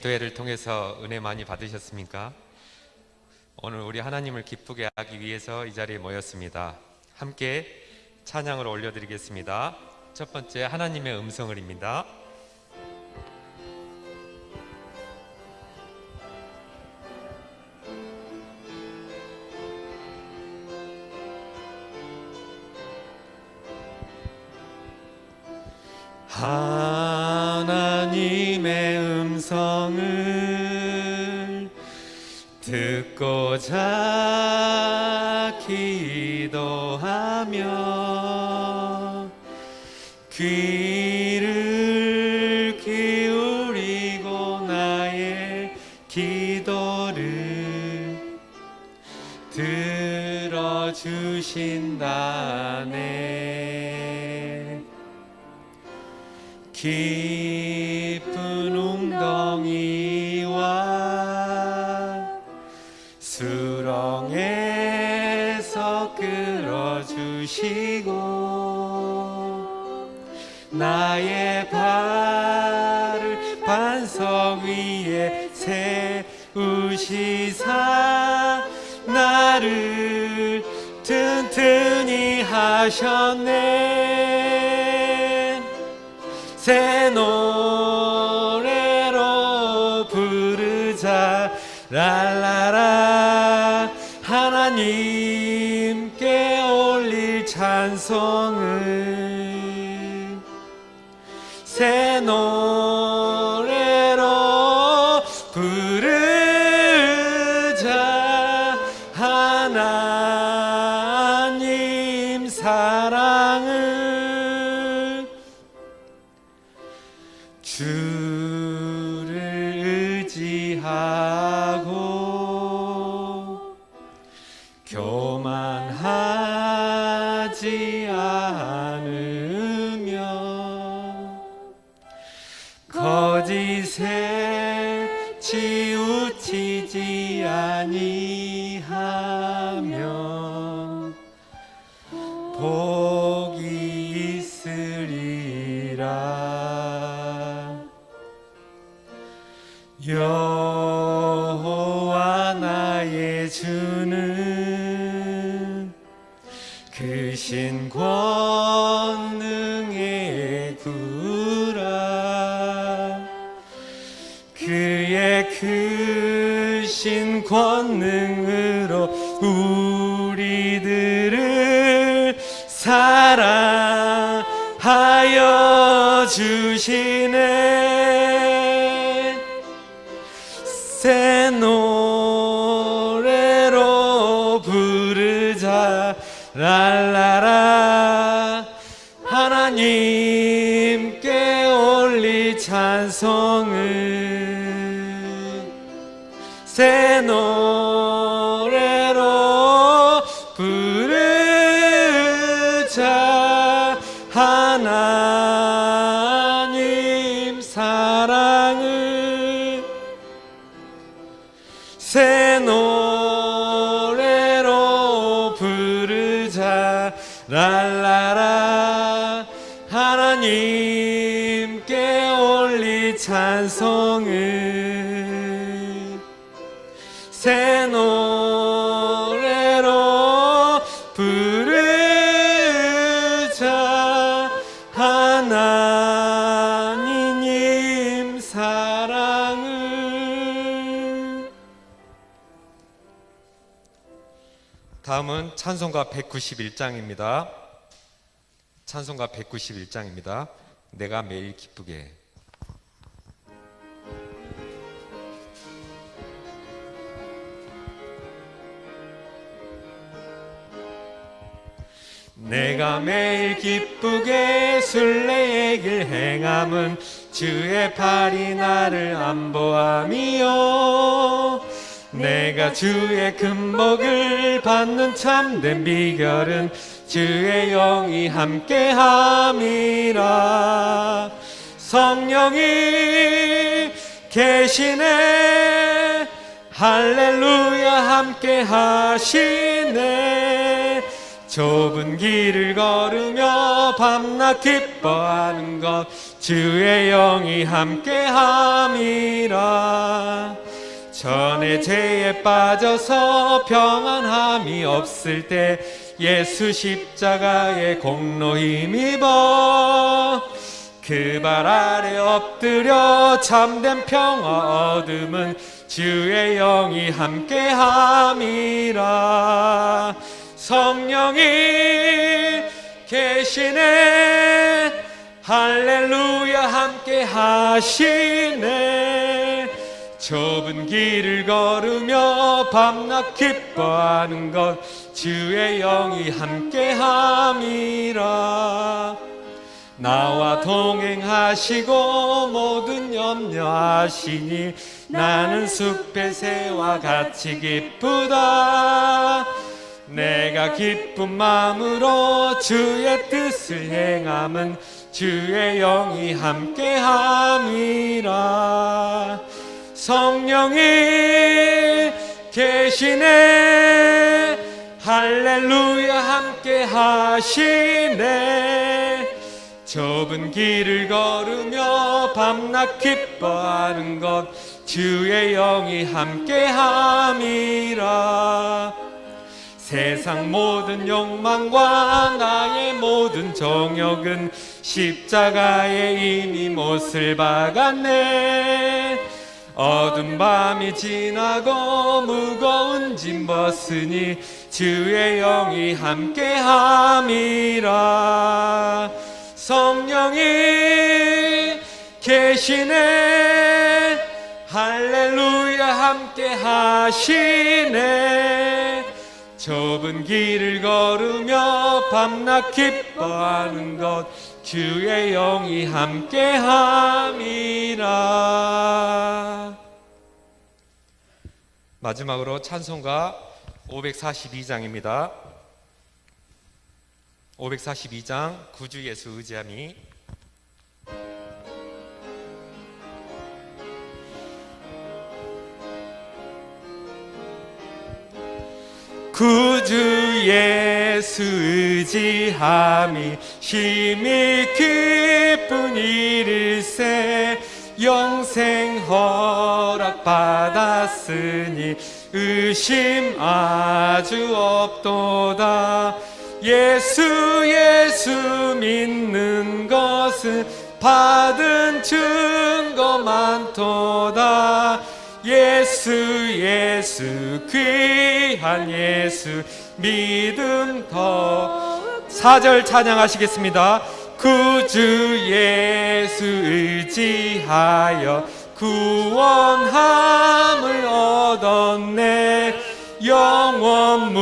기도회를 통해서 은혜 많이 받으셨습니까? 오늘 우리 하나님을 기쁘게 하기 위해서 이 자리에 모였습니다. 함께 찬양을 올려드리겠습니다. 첫 번째, 하나님의 음성을입니다. 하나님의 음성을 듣고자 기도하며 귀를 기울이고 나의 기도를 들어주신다네. 깊은 웅덩이와 수렁에서 끌어주시고 나의 발을 반석 위에 세우시사 나를 튼튼히 하셨네. 새 노래로 부르자 랄라라. 하나님께 올릴 찬송을 새 노래로 부르자. 하나님 사랑을 주를 의지하고 교만하지 않으며 거짓에 치우치지 아니하며 복이 있으리라. 여호와 나의 주는 크신 권능의 구라. 그의 크신 권능으로 우리들을 사랑하여 주시네. 새 노래로 부르자 랄라라. 하나님께 올릴 찬송을 새 노래로 부르자. 하나님 사랑을 새 노래로 부르자 랄라라. 하나님께 올릴 찬송을 새 노래로 부르자. 하나님 사랑을. 다음은 찬송가 191장입니다. 찬송가 191장입니다. 내가 매일 기쁘게. 내가 매일 기쁘게 순례의 길 행함은 주의 팔이 나를 안보함이요. 내가 주의 금복을 받는 참된 비결은 주의 영이 함께함이라. 성령이 계시네. 할렐루야 함께하시네. 좁은 길을 걸으며 밤낮 기뻐하는 것 주의 영이 함께함이라. 전에 죄에 빠져서 평안함이 없을 때 예수 십자가의 공로 힘입어 그 발 아래 엎드려 참된 평화 얻음은 주의 영이 함께함이라. 성령이 계시네 할렐루야 함께 하시네. 좁은 길을 걸으며 밤낮 기뻐하는 것 주의 영이 함께함이라. 나와 동행하시고 모든 염려하시니 나는 숲의 새와 같이 기쁘다. 내가 기쁜 마음으로 주의 뜻을 행함은 주의 영이 함께함이라. 성령이 계시네 할렐루야 함께 하시네. 좁은 길을 걸으며 밤낮 기뻐하는 것 주의 영이 함께함이라. 세상 모든 욕망과 나의 모든 정욕은 십자가에 이미 못을 박았네. 어두운 밤이 지나고 무거운 짐 벗으니 주의 영이 함께함이라. 성령이 계시네 할렐루야 함께 하시네. 좁은 길을 걸으며 밤낮 기뻐하는 것 주의 영이 함께함이라. 마지막으로 찬송가 542장입니다. 542장 구주 예수 의지함이. 구주 예수 의지함이 심히 기쁜 일일세. 영생 허락 받았으니 의심 아주 없도다. 예수 믿는 것은 받은 증거 많도다. 예수 귀한 예수 믿음 더. 4절 찬양하시겠습니다. 구주 예수 의지하여 구원함을 얻었네. 영원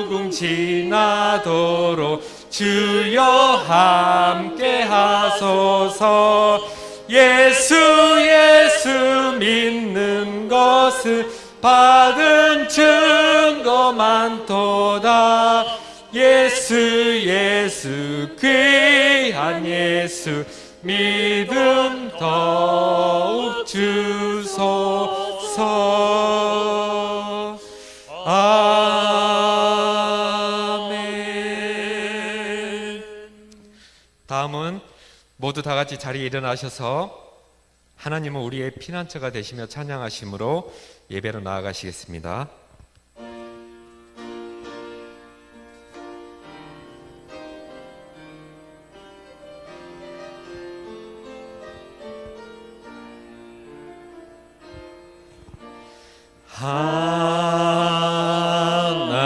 무궁지나도록 주여 함께 하소서. 예수 믿는 것을 받은 증거 많도다. 예수 귀한 예수 믿음 더욱 주소서. 아멘. 다음은 모두 다 같이 자리에 일어나셔서 하나님은 우리의 피난처가 되시며 찬양하심으로 예배로 나아가시겠습니다.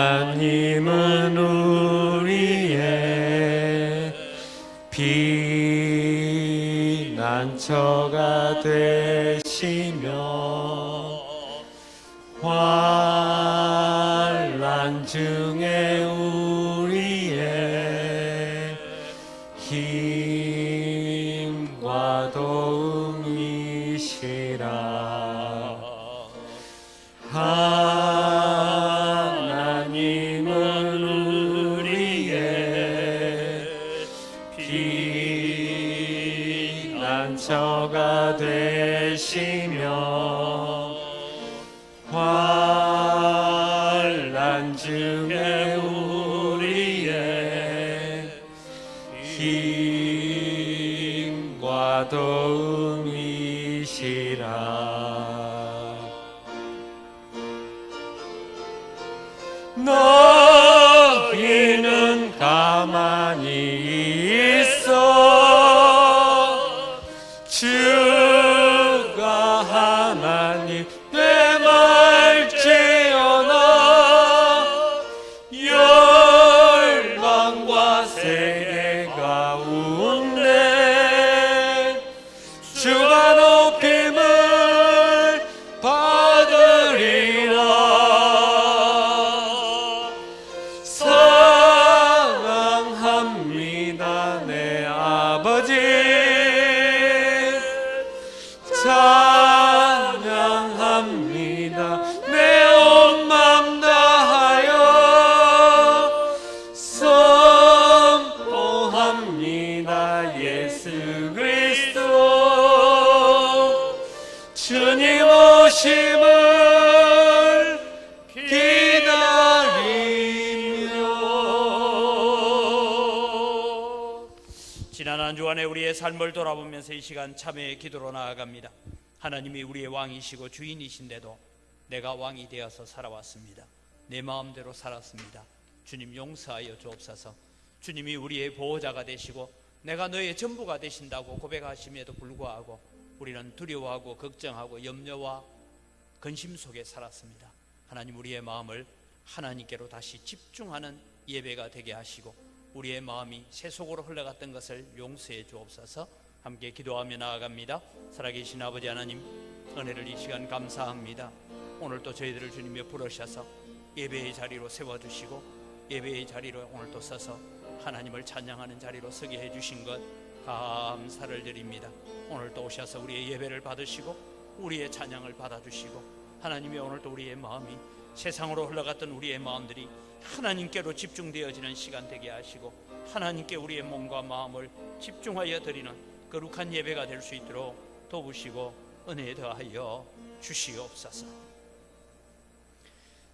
하나님은 우리의 피난처가 되시며 환난 중에 우리의 힘과 도움이시라. 하나님은 우리의 피난처가 되시며 환난 중에 우리의 힘과 도움이시라. 너희는 가만히 있어 주가 하나님 되말지어나 열방과 세계 가운데 주가 높임을 받으리라. 사랑합니다 내 아버지, 찬양합니다 내 온 맘 다하여, 선포합니다 예수 그리스도 주님 오심을 기다리며. 지난 한 주간에 우리의 삶을 돌아보면서 이 시간 참회의 기도로 나아갑니다. 하나님이 우리의 왕이시고 주인이신데도 내가 왕이 되어서 살아왔습니다. 내 마음대로 살았습니다. 주님 용서하여 주옵소서. 주님이 우리의 보호자가 되시고 내가 너의 전부가 되신다고 고백하심에도 불구하고 우리는 두려워하고 걱정하고 염려와 근심 속에 살았습니다. 하나님 우리의 마음을 하나님께로 다시 집중하는 예배가 되게 하시고 우리의 마음이 세속으로 흘러갔던 것을 용서해 주옵소서. 함께 기도하며 나아갑니다. 살아계신 아버지 하나님, 은혜를 이 시간 감사합니다. 오늘 또 저희들을 주님께 부르셔서 예배의 자리로 세워주시고 예배의 자리로 오늘 또 서서 하나님을 찬양하는 자리로 서게 해주신 것 감사를 드립니다. 오늘 또 오셔서 우리의 예배를 받으시고 우리의 찬양을 받아주시고 하나님이 오늘 또 우리의 마음이 세상으로 흘러갔던 우리의 마음들이 하나님께로 집중되어지는 시간 되게 하시고 하나님께 우리의 몸과 마음을 집중하여 드리는 거룩한 예배가 될 수 있도록 도우시고 은혜 더하여 주시옵소서.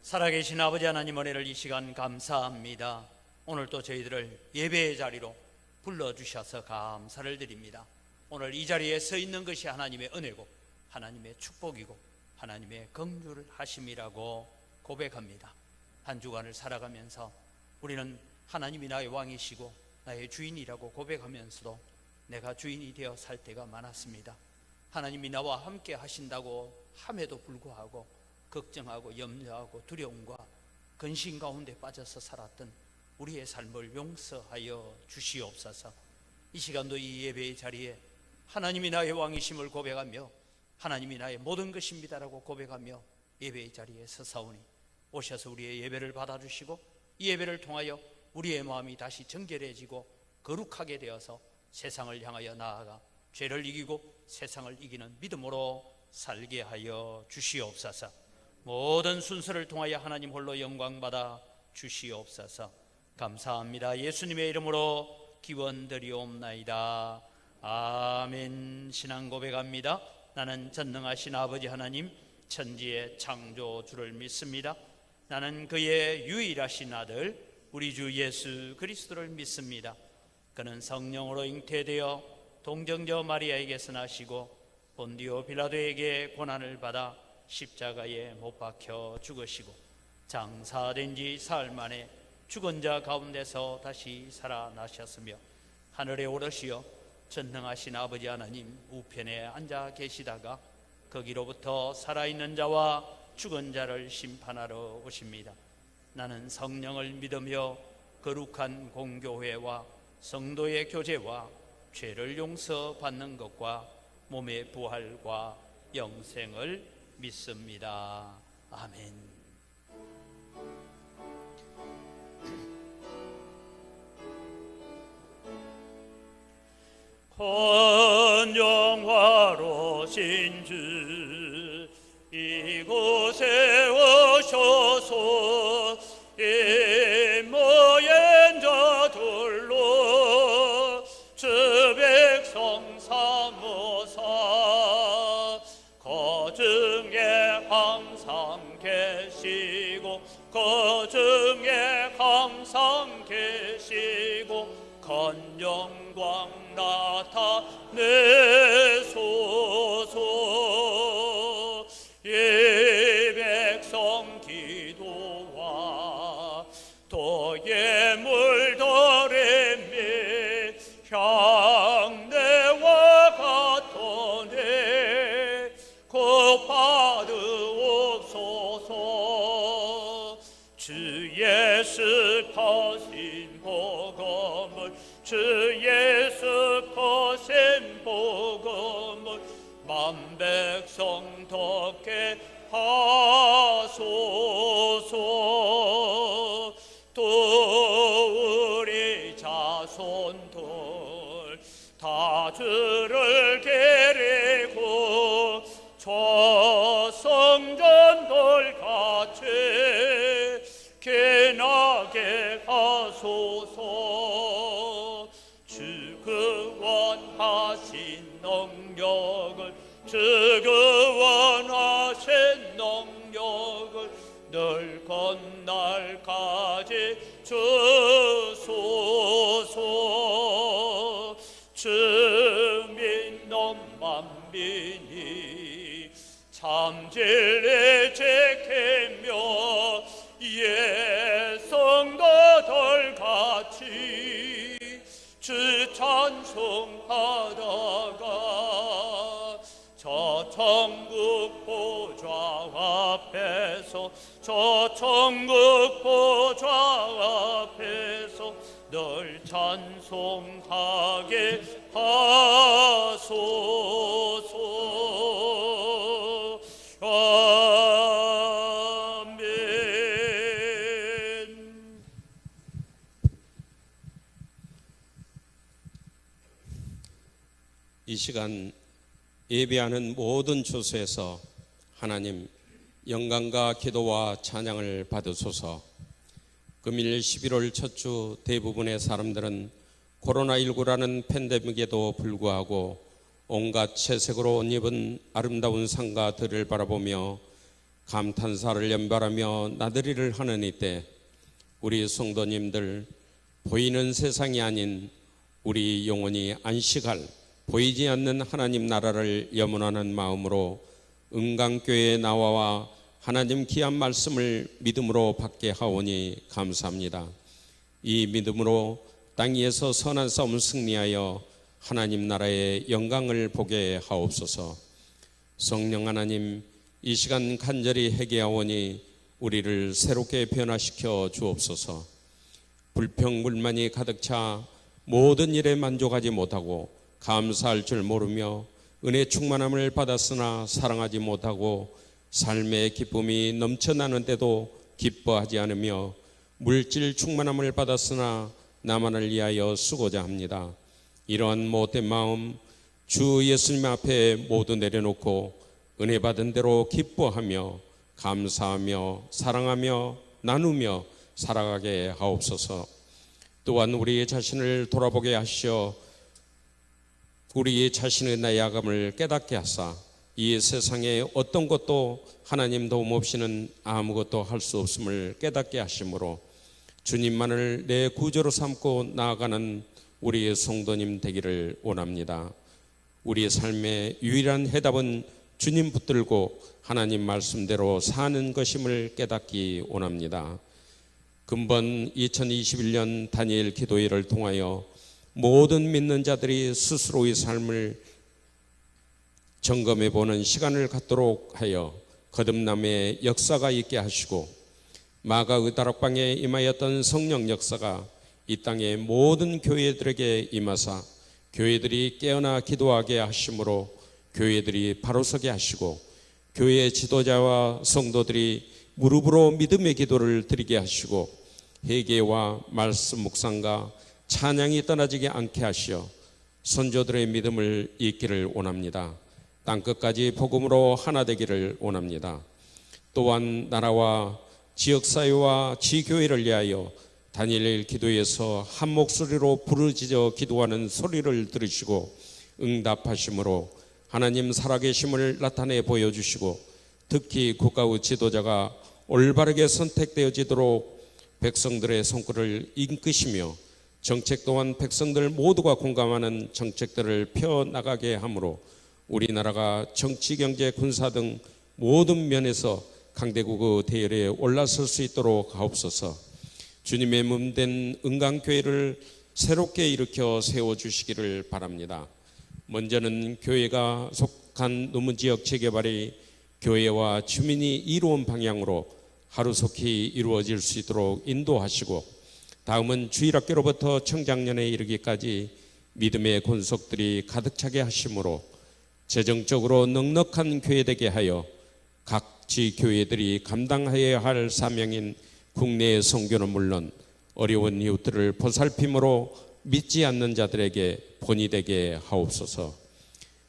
살아계신 아버지 하나님, 은혜를 이 시간 감사합니다. 오늘 또 저희들을 예배의 자리로 불러주셔서 감사를 드립니다. 오늘 이 자리에 서 있는 것이 하나님의 은혜고 하나님의 축복이고 하나님의 긍휼 하심이라고 고백합니다. 한 주간을 살아가면서 우리는 하나님이 나의 왕이시고 나의 주인이라고 고백하면서도 내가 주인이 되어 살 때가 많았습니다. 하나님이 나와 함께 하신다고 함에도 불구하고 걱정하고 염려하고 두려움과 근심 가운데 빠져서 살았던 우리의 삶을 용서하여 주시옵소서. 이 시간도 이 예배의 자리에 하나님이 나의 왕이심을 고백하며 하나님이 나의 모든 것입니다라고 고백하며 예배의 자리에 서사오니 오셔서 우리의 예배를 받아주시고 이 예배를 통하여 우리의 마음이 다시 정결해지고 거룩하게 되어서 세상을 향하여 나아가 죄를 이기고 세상을 이기는 믿음으로 살게 하여 주시옵소서. 모든 순서를 통하여 하나님 홀로 영광받아 주시옵소서. 감사합니다. 예수님의 이름으로 기원드리옵나이다. 아멘. 신앙 고백합니다. 나는 전능하신 아버지 하나님 천지의 창조주를 믿습니다. 나는 그의 유일하신 아들 우리 주 예수 그리스도를 믿습니다. 그는 성령으로 잉태되어 동정녀 마리아에게서 나시고 본디오 빌라도에게 고난을 받아 십자가에 못 박혀 죽으시고 장사된 지 사흘 만에 죽은 자 가운데서 다시 살아나셨으며 하늘에 오르시어 전능하신 아버지 하나님 우편에 앉아 계시다가 거기로부터 살아있는 자와 죽은 자를 심판하러 오십니다. 나는 성령을 믿으며 거룩한 공교회와 성도의 교제와 죄를 용서받는 것과 몸의 부활과 영생을 믿습니다. 아멘. 헌영화로신 주 이곳에 오셔서 모인 자들로 주 백성 삼으사 거중에 항상 계시고 거중에 항상 계시고 큰 영광 나타내소서. 이 백성 기도와 도의 물들음이 향내와 같으니 곱받으옵소서. 주의 습하신 복음을 주의 습하신 복음을 만백성 듣게 하소서. 또 우리 자손들 다 주를 기리고 저성전들 같이 기나게 하소서. 주 구원하신 능력을 주 구원하신 능력을 늘 건날까지 주소서. 주 믿는 만민이 참 진리 지키며 예성도들 같이 주 찬송하다가 저 천국 보좌 앞에서 저 천국 보좌 앞에서 늘 찬송하게 하소서. 아멘. 이 시간 예배하는 모든 처소에서 하나님 영광과 기도와 찬양을 받으소서. 금일 11월 첫 주 대부분의 사람들은 코로나19라는 팬데믹에도 불구하고 온갖 채색으로 옷 입은 아름다운 상가 들을 바라보며 감탄사를 연발하며 나들이를 하는 이때 우리 성도님들 보이는 세상이 아닌 우리 영혼이 안식할 보이지 않는 하나님 나라를 염원하는 마음으로 은강교회에 나와 하나님 귀한 말씀을 믿음으로 받게 하오니 감사합니다. 이 믿음으로 땅 위에서 선한 싸움을 승리하여 하나님 나라의 영광을 보게 하옵소서. 성령 하나님, 이 시간 간절히 회개하오니 우리를 새롭게 변화시켜 주옵소서. 불평불만이 가득 차 모든 일에 만족하지 못하고 감사할 줄 모르며 은혜 충만함을 받았으나 사랑하지 못하고 삶의 기쁨이 넘쳐나는데도 기뻐하지 않으며 물질 충만함을 받았으나 나만을 위하여 쓰고자 합니다. 이러한 못된 마음 주 예수님 앞에 모두 내려놓고 은혜 받은 대로 기뻐하며 감사하며 사랑하며 나누며 살아가게 하옵소서. 또한 우리 자신을 돌아보게 하시어 우리 자신의 나약함을 깨닫게 하사 이 세상에 어떤 것도 하나님 도움 없이는 아무것도 할 수 없음을 깨닫게 하심으로 주님만을 내 구주로 삼고 나아가는 우리의 성도님 되기를 원합니다. 우리의 삶의 유일한 해답은 주님 붙들고 하나님 말씀대로 사는 것임을 깨닫기 원합니다. 근본 2021년 다니엘 기도회를 통하여 모든 믿는 자들이 스스로의 삶을 점검해 보는 시간을 갖도록 하여 거듭남의 역사가 있게 하시고 마가의 다락방에 임하였던 성령 역사가 이 땅의 모든 교회들에게 임하사 교회들이 깨어나 기도하게 하심으로 교회들이 바로 서게 하시고 교회 지도자와 성도들이 무릎으로 믿음의 기도를 드리게 하시고 회개와 말씀 묵상과 찬양이 떠나지게 않게 하시어 선조들의 믿음을 잇기를 원합니다. 땅끝까지 복음으로 하나 되기를 원합니다. 또한 나라와 지역사회와 지교회를 위하여 다니엘 기도에서 한 목소리로 부르짖어 기도하는 소리를 들으시고 응답하심으로 하나님 살아계심을 나타내 보여주시고 특히 국가의 지도자가 올바르게 선택되어지도록 백성들의 손길을 이끄시며 정책 또한 백성들 모두가 공감하는 정책들을 펴나가게 하므로 우리나라가 정치, 경제, 군사 등 모든 면에서 강대국의 대열에 올라설 수 있도록 하옵소서. 주님의 몸된 은강교회를 새롭게 일으켜 세워주시기를 바랍니다. 먼저는 교회가 속한 노문지역 재개발이 교회와 주민이 이루은 방향으로 하루속히 이루어질 수 있도록 인도하시고, 다음은 주일학교로부터 청장년에 이르기까지 믿음의 권속들이 가득 차게 하심으로 재정적으로 넉넉한 교회 되게 하여 각 지교회들이 감당해야 할 사명인 국내의 선교는 물론 어려운 이웃들을 보살핌으로 믿지 않는 자들에게 본이 되게 하옵소서.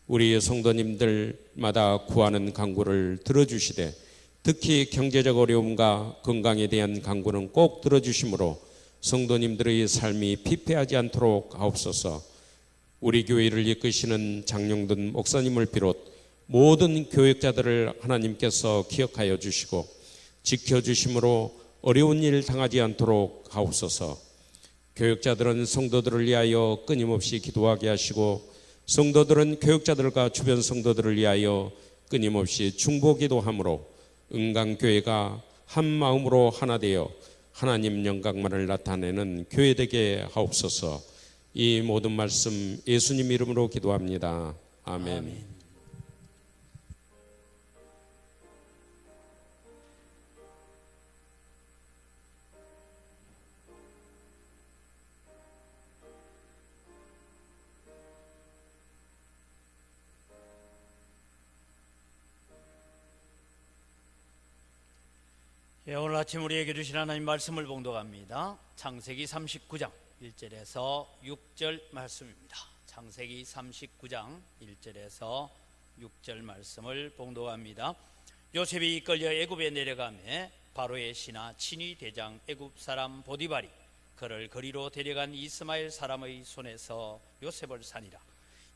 우리 성도님들마다 구하는 간구를 들어주시되 특히 경제적 어려움과 건강에 대한 간구는 꼭 들어주심으로 성도님들의 삶이 피폐하지 않도록 하옵소서. 우리 교회를 이끄시는 장용든 목사님을 비롯 모든 교역자들을 하나님께서 기억하여 주시고 지켜주심으로 어려운 일 당하지 않도록 하옵소서. 교역자들은 성도들을 위하여 끊임없이 기도하게 하시고 성도들은 교역자들과 주변 성도들을 위하여 끊임없이 중보기도함으로 은강교회가 한 마음으로 하나 되어 하나님 영광만을 나타내는 교회 되게 하옵소서. 이 모든 말씀 예수님 이름으로 기도합니다. 아멘. 예, 오늘 아침 우리에게 주신 하나님 말씀을 봉독합니다. 창세기 39장 1절에서 6절 말씀입니다. 창세기 39장 1절에서 6절 말씀을 봉독합니다. 요셉이 이끌려 애굽에 내려가매 바로의 신하 친위 대장 애굽 사람 보디발이 그를 거리로 데려간 이스마엘 사람의 손에서 요셉을 산이라.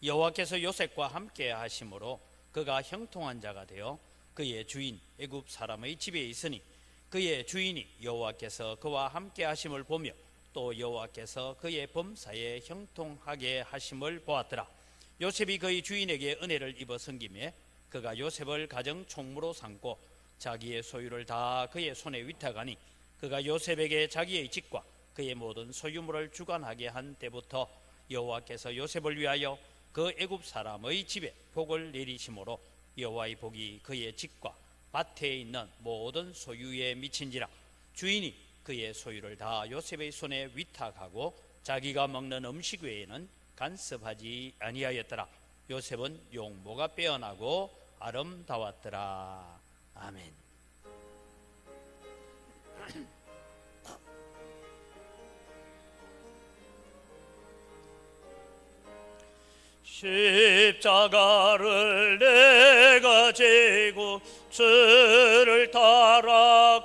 여호와께서 요셉과 함께 하심으로 그가 형통한 자가 되어 그의 주인 애굽 사람의 집에 있으니 그의 주인이 여호와께서 그와 함께 하심을 보며 또 여호와께서 그의 범사에 형통하게 하심을 보았더라. 요셉이 그의 주인에게 은혜를 입어 섬기매 그가 요셉을 가정 총무로 삼고 자기의 소유를 다 그의 손에 위탁하니 그가 요셉에게 자기의 집과 그의 모든 소유물을 주관하게 한 때부터 여호와께서 요셉을 위하여 그 애굽 사람의 집에 복을 내리심으로 여호와의 복이 그의 집과 밭에 있는 모든 소유에 미친지라. 주인이 그의 소유를 다 요셉의 손에 위탁하고 자기가 먹는 음식 외에는 간섭하지 아니하였더라. 요셉은 용모가 빼어나고 아름다웠더라. 아멘. 십자가를 내가 지고 주를 따라갑니다.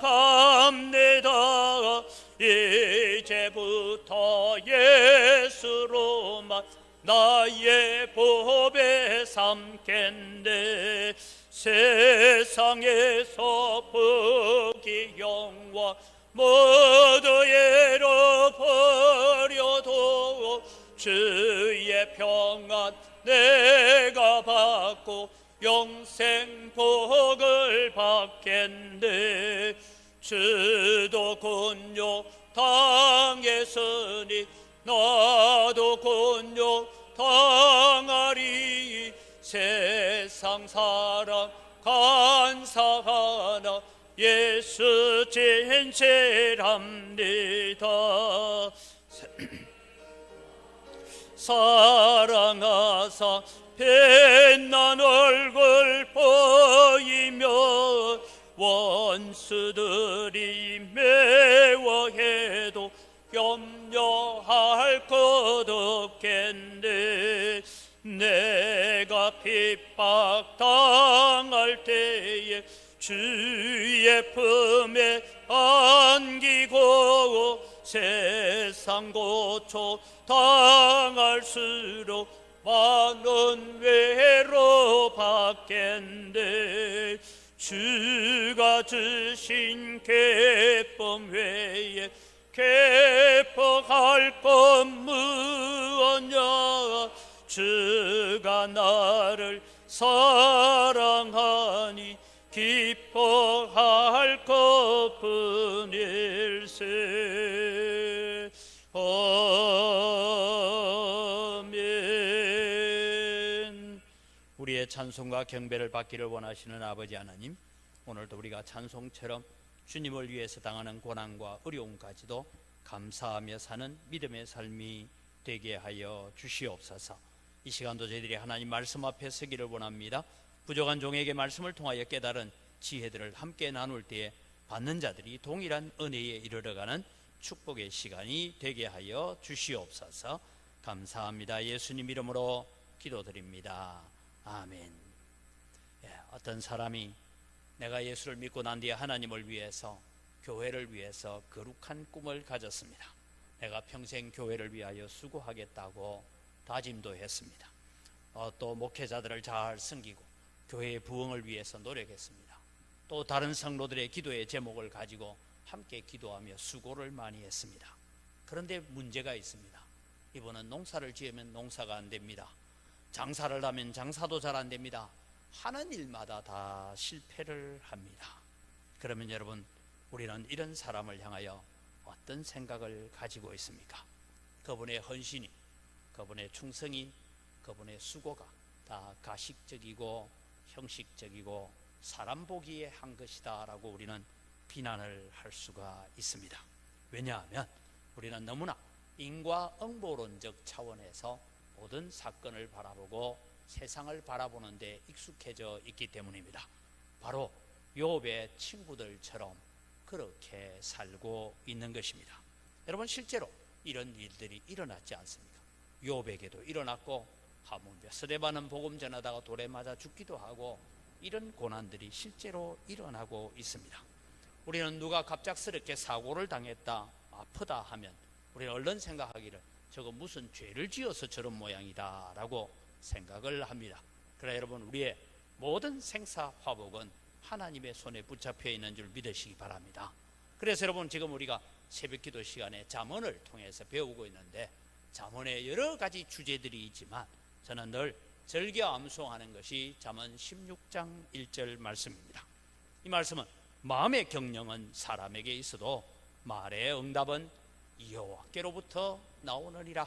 이제부터 예수로만 나의 법에 삼겠네. 세상에서 복이 영화 모두 잃어버려도 주의 평안 내가 받고 영생 복을 받겠네. 주도 군요 당했으니 나도 군요 당하리. 세상 사랑 간사하나 예수 진실합니다. 사랑하사 빛난 얼굴 보이며 원수들이 매워해도 염려할 것 없겠네. 내가 핍박당할 때에 주의 품에 안기고 세상 고초 당할수록 많은 외로 받겠네. 주가 주신 기쁨 외에 개포할 것 무엇냐 주가 나를 사랑하니 기뻐할 것뿐일세. 아멘. 우리의 찬송과 경배를 받기를 원하시는 아버지 하나님, 오늘도 우리가 찬송처럼 주님을 위해서 당하는 고난과 어려움까지도 감사하며 사는 믿음의 삶이 되게 하여 주시옵소서. 이 시간도 저희들이 하나님 말씀 앞에 서기를 원합니다. 부족한 종에게 말씀을 통하여 깨달은 지혜들을 함께 나눌 때에 받는 자들이 동일한 은혜에 이르러가는 축복의 시간이 되게 하여 주시옵소서. 감사합니다. 예수님 이름으로 기도드립니다. 아멘. 어떤 사람이 내가 예수를 믿고 난 뒤에 하나님을 위해서, 교회를 위해서 거룩한 꿈을 가졌습니다. 내가 평생 교회를 위하여 수고하겠다고 다짐도 했습니다. 또 목회자들을 잘 섬기고 교회의 부흥을 위해서 노력했습니다. 또 다른 성도들의 기도의 제목을 가지고 함께 기도하며 수고를 많이 했습니다. 그런데 문제가 있습니다. 이분은 농사를 지으면 농사가 안 됩니다. 장사를 하면 장사도 잘 안 됩니다. 하는 일마다 다 실패를 합니다. 그러면 여러분, 우리는 이런 사람을 향하여 어떤 생각을 가지고 있습니까? 그분의 헌신이, 그분의 충성이, 그분의 수고가 다 가식적이고 형식적이고 사람 보기에 한 것이다 라고 우리는 비난을 할 수가 있습니다. 왜냐하면 우리는 너무나 인과응보론적 차원에서 모든 사건을 바라보고 세상을 바라보는 데 익숙해져 있기 때문입니다. 바로 욥의 친구들처럼 그렇게 살고 있는 것입니다. 여러분, 실제로 이런 일들이 일어났지 않습니까? 욥에게도 일어났고, 하물며 스데반은 복음 전하다가 돌에 맞아 죽기도 하고, 이런 고난들이 실제로 일어나고 있습니다. 우리는 누가 갑작스럽게 사고를 당했다, 아프다 하면 우리는 얼른 생각하기를 저거 무슨 죄를 지어서 저런 모양이다 라고 생각을 합니다. 그러나 여러분, 우리의 모든 생사화복은 하나님의 손에 붙잡혀 있는 줄 믿으시기 바랍니다. 그래서 여러분, 지금 우리가 새벽기도 시간에 잠언을 통해서 배우고 있는데, 잠언에 여러 가지 주제들이 있지만 저는 늘 즐겨 암송하는 것이 잠언 16장 1절 말씀입니다. 이 말씀은 마음의 경영은 사람에게 있어도 말의 응답은 여호와께로부터 나오느니라.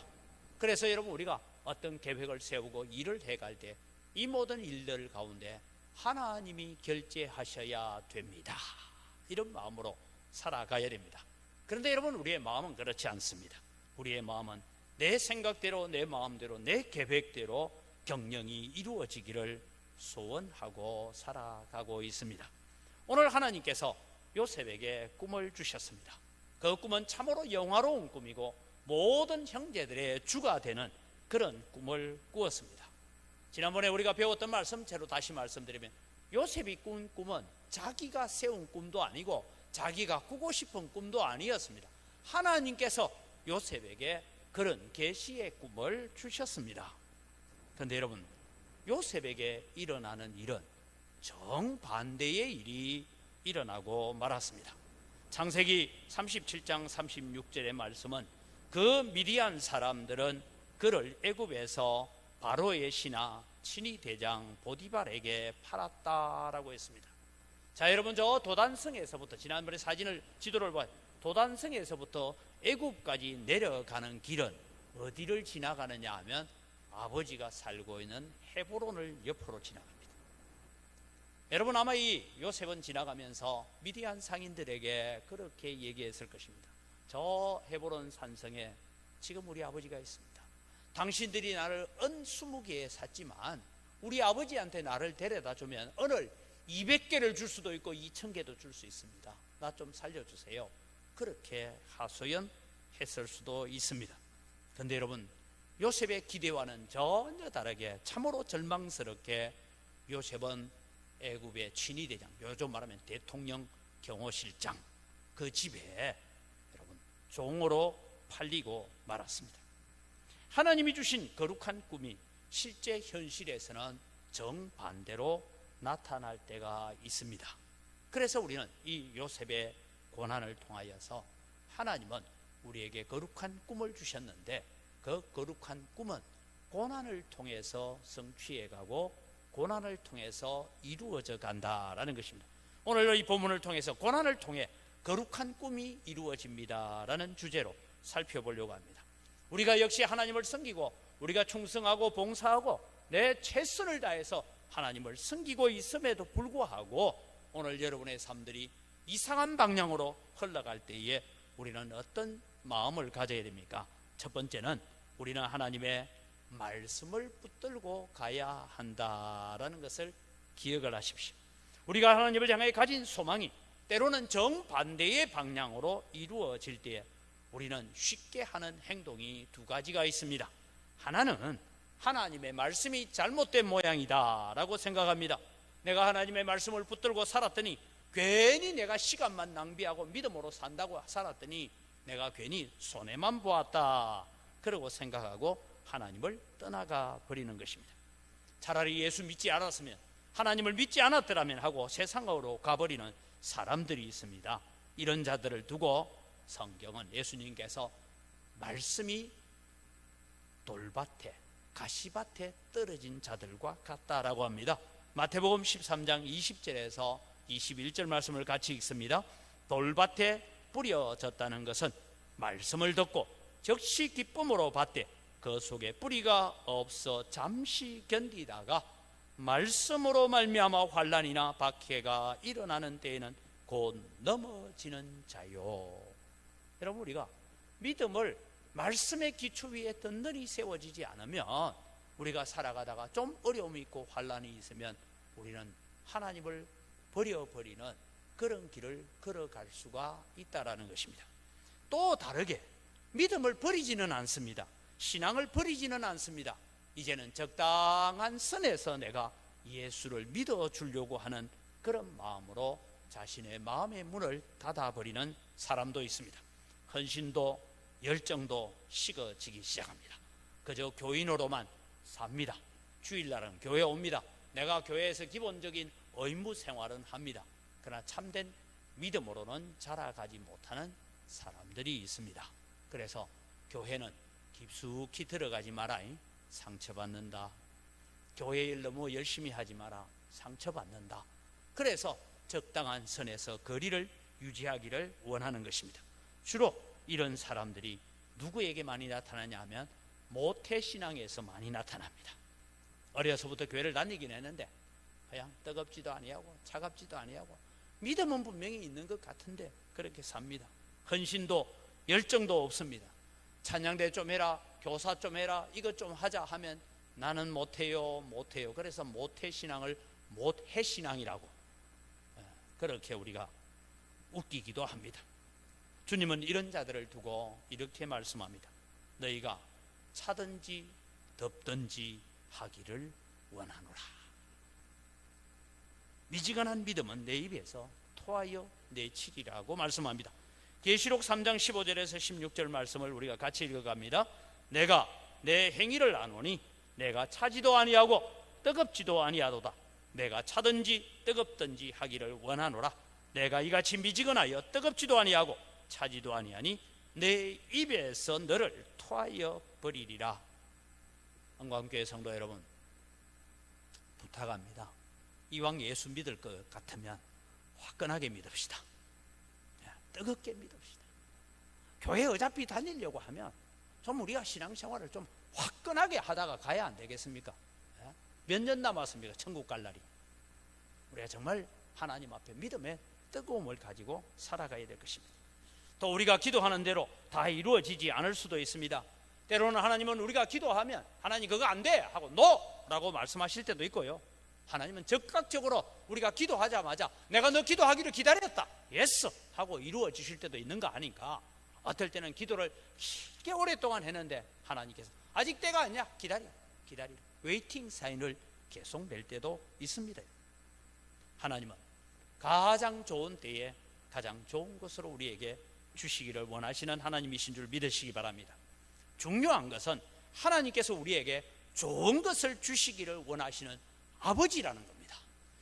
그래서 여러분, 우리가 어떤 계획을 세우고 일을 해갈 때 이 모든 일들 가운데 하나님이 결제하셔야 됩니다. 이런 마음으로 살아가야 됩니다. 그런데 여러분, 우리의 마음은 그렇지 않습니다. 우리의 마음은 내 생각대로, 내 마음대로, 내 계획대로 경영이 이루어지기를 소원하고 살아가고 있습니다. 오늘 하나님께서 요셉에게 꿈을 주셨습니다. 그 꿈은 참으로 영화로운 꿈이고 모든 형제들의 주가 되는 그런 꿈을 꾸었습니다. 지난번에 우리가 배웠던 말씀대로 다시 말씀드리면, 요셉이 꾼 꿈은 자기가 세운 꿈도 아니고 자기가 꾸고 싶은 꿈도 아니었습니다. 하나님께서 요셉에게 그런 계시의 꿈을 주셨습니다. 그런데 여러분, 요셉에게 일어나는 일은 정반대의 일이 일어나고 말았습니다. 창세기 37장 36절의 말씀은 그 미디안 사람들은 그를 애굽에서 바로의 신하 친위 대장 보디발에게 팔았다라고 했습니다. 자, 여러분, 저 도단성에서부터, 지난번에 지도를 봐, 도단성에서부터 애굽까지 내려가는 길은 어디를 지나가느냐 하면 아버지가 살고 있는 헤브론을 옆으로 지나갑니다. 여러분, 아마 이 요셉은 지나가면서 미디안 상인들에게 그렇게 얘기했을 것입니다. 저 헤브론 산성에 지금 우리 아버지가 있습니다. 당신들이 나를 은 20개에 샀지만 우리 아버지한테 나를 데려다 주면 은을 200개를 줄 수도 있고 2000개도 줄 수 있습니다. 나 좀 살려주세요. 그렇게 하소연했을 수도 있습니다. 그런데 여러분, 요셉의 기대와는 전혀 다르게 참으로 절망스럽게 요셉은 애굽의 친위대장, 요즘 말하면 대통령 경호실장, 그 집에 여러분 종으로 팔리고 말았습니다. 하나님이 주신 거룩한 꿈이 실제 현실에서는 정반대로 나타날 때가 있습니다. 그래서 우리는 이 요셉의 고난을 통하여서 하나님은 우리에게 거룩한 꿈을 주셨는데 그 거룩한 꿈은 고난을 통해서 성취해가고 고난을 통해서 이루어져 간다라는 것입니다. 오늘 이 본문을 통해서 고난을 통해 거룩한 꿈이 이루어집니다라는 주제로 살펴보려고 합니다. 우리가 역시 하나님을 섬기고 우리가 충성하고 봉사하고 내 최선을 다해서 하나님을 섬기고 있음에도 불구하고 오늘 여러분의 삶들이 이상한 방향으로 흘러갈 때에 우리는 어떤 마음을 가져야 됩니까? 첫 번째는 우리는 하나님의 말씀을 붙들고 가야 한다라는 것을 기억을 하십시오. 우리가 하나님을 향해 가진 소망이 때로는 정반대의 방향으로 이루어질 때에 우리는 쉽게 하는 행동이 두 가지가 있습니다. 하나는 하나님의 말씀이 잘못된 모양이다 라고 생각합니다. 내가 하나님의 말씀을 붙들고 살았더니 괜히 내가 시간만 낭비하고 믿음으로 산다고 살았더니 내가 괜히 손해만 보았다 그러고 생각하고 하나님을 떠나가 버리는 것입니다. 차라리 예수 믿지 않았으면, 하나님을 믿지 않았더라면 하고 세상으로 가버리는 사람들이 있습니다. 이런 자들을 두고 성경은 예수님께서 말씀이 돌밭에 가시밭에 떨어진 자들과 같다라고 합니다. 마태복음 13장 20절에서 21절 말씀을 같이 읽습니다. 돌밭에 뿌려졌다는 것은 말씀을 듣고 즉시 기쁨으로 받되 그 속에 뿌리가 없어 잠시 견디다가 말씀으로 말미암아 환난이나 박해가 일어나는 때에는 곧 넘어지는 자요. 여러분, 우리가 믿음을 말씀의 기초 위에 든든히 세워지지 않으면 우리가 살아가다가 좀 어려움이 있고 환난이 있으면 우리는 하나님을 버려버리는 그런 길을 걸어갈 수가 있다라는 것입니다. 또 다르게 믿음을 버리지는 않습니다. 신앙을 버리지는 않습니다. 이제는 적당한 선에서 내가 예수를 믿어주려고 하는 그런 마음으로 자신의 마음의 문을 닫아버리는 사람도 있습니다. 헌신도 열정도 식어지기 시작합니다. 그저 교인으로만 삽니다. 주일날은 교회 옵니다. 내가 교회에서 기본적인 의무 생활은 합니다. 그러나 참된 믿음으로는 자라가지 못하는 사람들이 있습니다. 그래서 교회는 깊숙이 들어가지 마라. 상처받는다. 교회 일 너무 열심히 하지 마라. 상처받는다. 그래서 적당한 선에서 거리를 유지하기를 원하는 것입니다. 주로 이런 사람들이 누구에게 많이 나타나냐 하면 모태신앙에서 많이 나타납니다. 어려서부터 교회를 다니긴 했는데 그냥 뜨겁지도 아니하고 차갑지도 아니하고 믿음은 분명히 있는 것 같은데 그렇게 삽니다. 헌신도 열정도 없습니다. 찬양대 좀 해라, 교사 좀 해라, 이것 좀 하자 하면 나는 못해요. 그래서 모태신앙을 못해신앙이라고 그렇게 우리가 웃기기도 합니다. 주님은 이런 자들을 두고 이렇게 말씀합니다. 너희가 차든지 덥든지 하기를 원하노라. 미지근한 믿음은 내 입에서 토하여 내치리라고 말씀합니다. 계시록 3장 15절에서 16절 말씀을 우리가 같이 읽어갑니다. 내가 내 행위를 아노니 내가 차지도 아니하고 뜨겁지도 아니하도다. 내가 차든지 뜨겁든지 하기를 원하노라. 내가 이같이 미지근하여 뜨겁지도 아니하고 차지도 아니하니 내 입에서 너를 토하여 버리리라. 한국교회 성도 여러분, 부탁합니다. 이왕 예수 믿을 것 같으면 화끈하게 믿읍시다. 뜨겁게 믿읍시다. 교회 어차피 다니려고 하면 좀 우리가 신앙생활을 좀 화끈하게 하다가 가야 안 되겠습니까? 몇 년 남았습니까? 천국 갈 날이. 우리가 정말 하나님 앞에 믿음의 뜨거움을 가지고 살아가야 될 것입니다. 또 우리가 기도하는 대로 다 이루어지지 않을 수도 있습니다. 때로는 하나님은 우리가 기도하면 하나님 그거 안 돼 하고 노라고 말씀하실 때도 있고요. 하나님은 적극적으로 우리가 기도하자마자 내가 너 기도하기를 기다렸다 예스 하고 이루어지실 때도 있는 거 아닌가. 어떨 때는 기도를 길게 오랫동안 했는데 하나님께서 아직 때가 아니야 기다리라 웨이팅 사인을 계속 낼 때도 있습니다. 하나님은 가장 좋은 때에 가장 좋은 것으로 우리에게 주시기를 원하시는 하나님이신 줄 믿으시기 바랍니다. 중요한 것은 하나님께서 우리에게 좋은 것을 주시기를 원하시는 아버지라는 겁니다.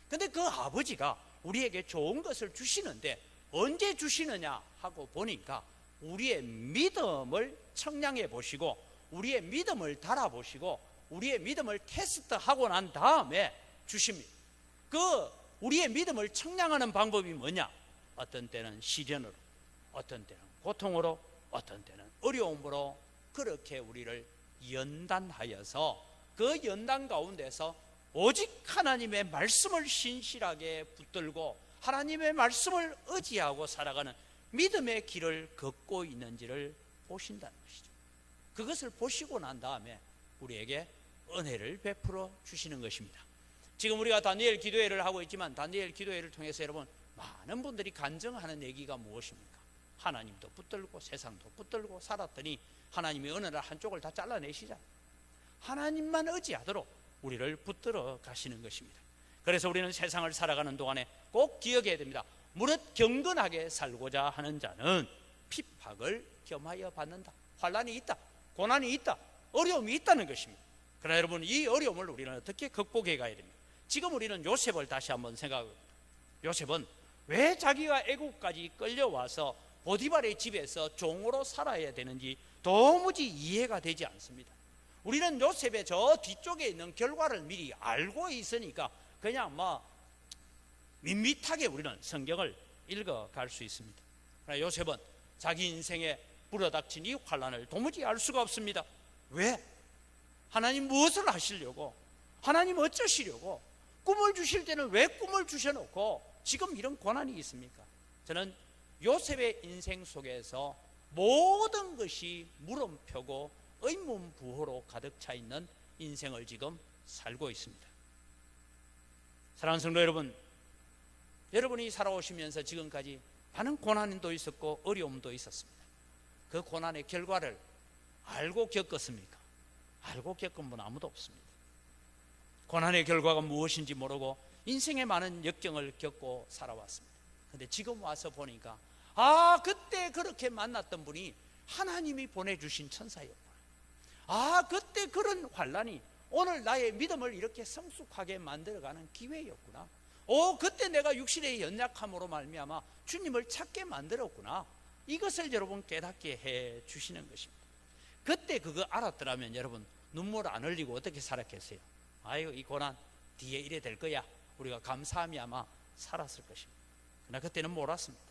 그런데 그 아버지가 우리에게 좋은 것을 주시는데 언제 주시느냐 하고 보니까 우리의 믿음을 청량해 보시고 우리의 믿음을 달아보시고 우리의 믿음을 테스트하고 난 다음에 주십니다. 그 우리의 믿음을 청량하는 방법이 뭐냐? 어떤 때는 시련으로, 어떤 때는 고통으로, 어떤 때는 어려움으로 그렇게 우리를 연단하여서 그 연단 가운데서 오직 하나님의 말씀을 신실하게 붙들고 하나님의 말씀을 의지하고 살아가는 믿음의 길을 걷고 있는지를 보신다는 것이죠. 그것을 보시고 난 다음에 우리에게 은혜를 베풀어 주시는 것입니다. 지금 우리가 다니엘 기도회를 하고 있지만 다니엘 기도회를 통해서 여러분 많은 분들이 간증하는 얘기가 무엇입니까? 하나님도 붙들고 세상도 붙들고 살았더니 하나님이 어느 날 한쪽을 다 잘라내시잖아요. 하나님만 의지하도록 우리를 붙들어 가시는 것입니다. 그래서 우리는 세상을 살아가는 동안에 꼭 기억해야 됩니다. 무릇 경건하게 살고자 하는 자는 핍박을 겸하여 받는다. 환난이 있다, 고난이 있다, 어려움이 있다는 것입니다. 그러나 여러분 이 어려움을 우리는 어떻게 극복해 가야 됩니까? 지금 우리는 요셉을 다시 한번 생각합니다. 요셉은 왜 자기가 애국까지 끌려와서 보디발의 집에서 종으로 살아야 되는지 도무지 이해가 되지 않습니다. 우리는 요셉의 저 뒤쪽에 있는 결과를 미리 알고 있으니까 그냥 밋밋하게 우리는 성경을 읽어갈 수 있습니다. 그러나 요셉은 자기 인생에 불어닥친 이 환난을 도무지 알 수가 없습니다. 왜? 하나님 무엇을 하시려고? 하나님 어쩌시려고? 꿈을 주실 때는 왜 꿈을 주셔놓고 지금 이런 고난이 있습니까? 저는 요셉의 인생 속에서 모든 것이 물음표고 의문부호로 가득 차 있는 인생을 지금 살고 있습니다. 사랑하는 성도 여러분, 여러분이 살아오시면서 지금까지 많은 고난도 있었고 어려움도 있었습니다. 그 고난의 결과를 알고 겪었습니까? 알고 겪은 분 아무도 없습니다. 고난의 결과가 무엇인지 모르고 인생의 많은 역경을 겪고 살아왔습니다. 그런데 지금 와서 보니까 그때 그렇게 만났던 분이 하나님이 보내주신 천사였구나. 그때 그런 환난이 오늘 나의 믿음을 이렇게 성숙하게 만들어가는 기회였구나. 그때 내가 육신의 연약함으로 말미암아 주님을 찾게 만들었구나. 이것을 여러분 깨닫게 해 주시는 것입니다. 그때 그거 알았더라면 여러분 눈물 안 흘리고 어떻게 살았겠어요? 아유, 이 고난 뒤에 이래 될 거야. 우리가 감사함이 아마 살았을 것입니다. 그러나 그때는 몰랐습니다.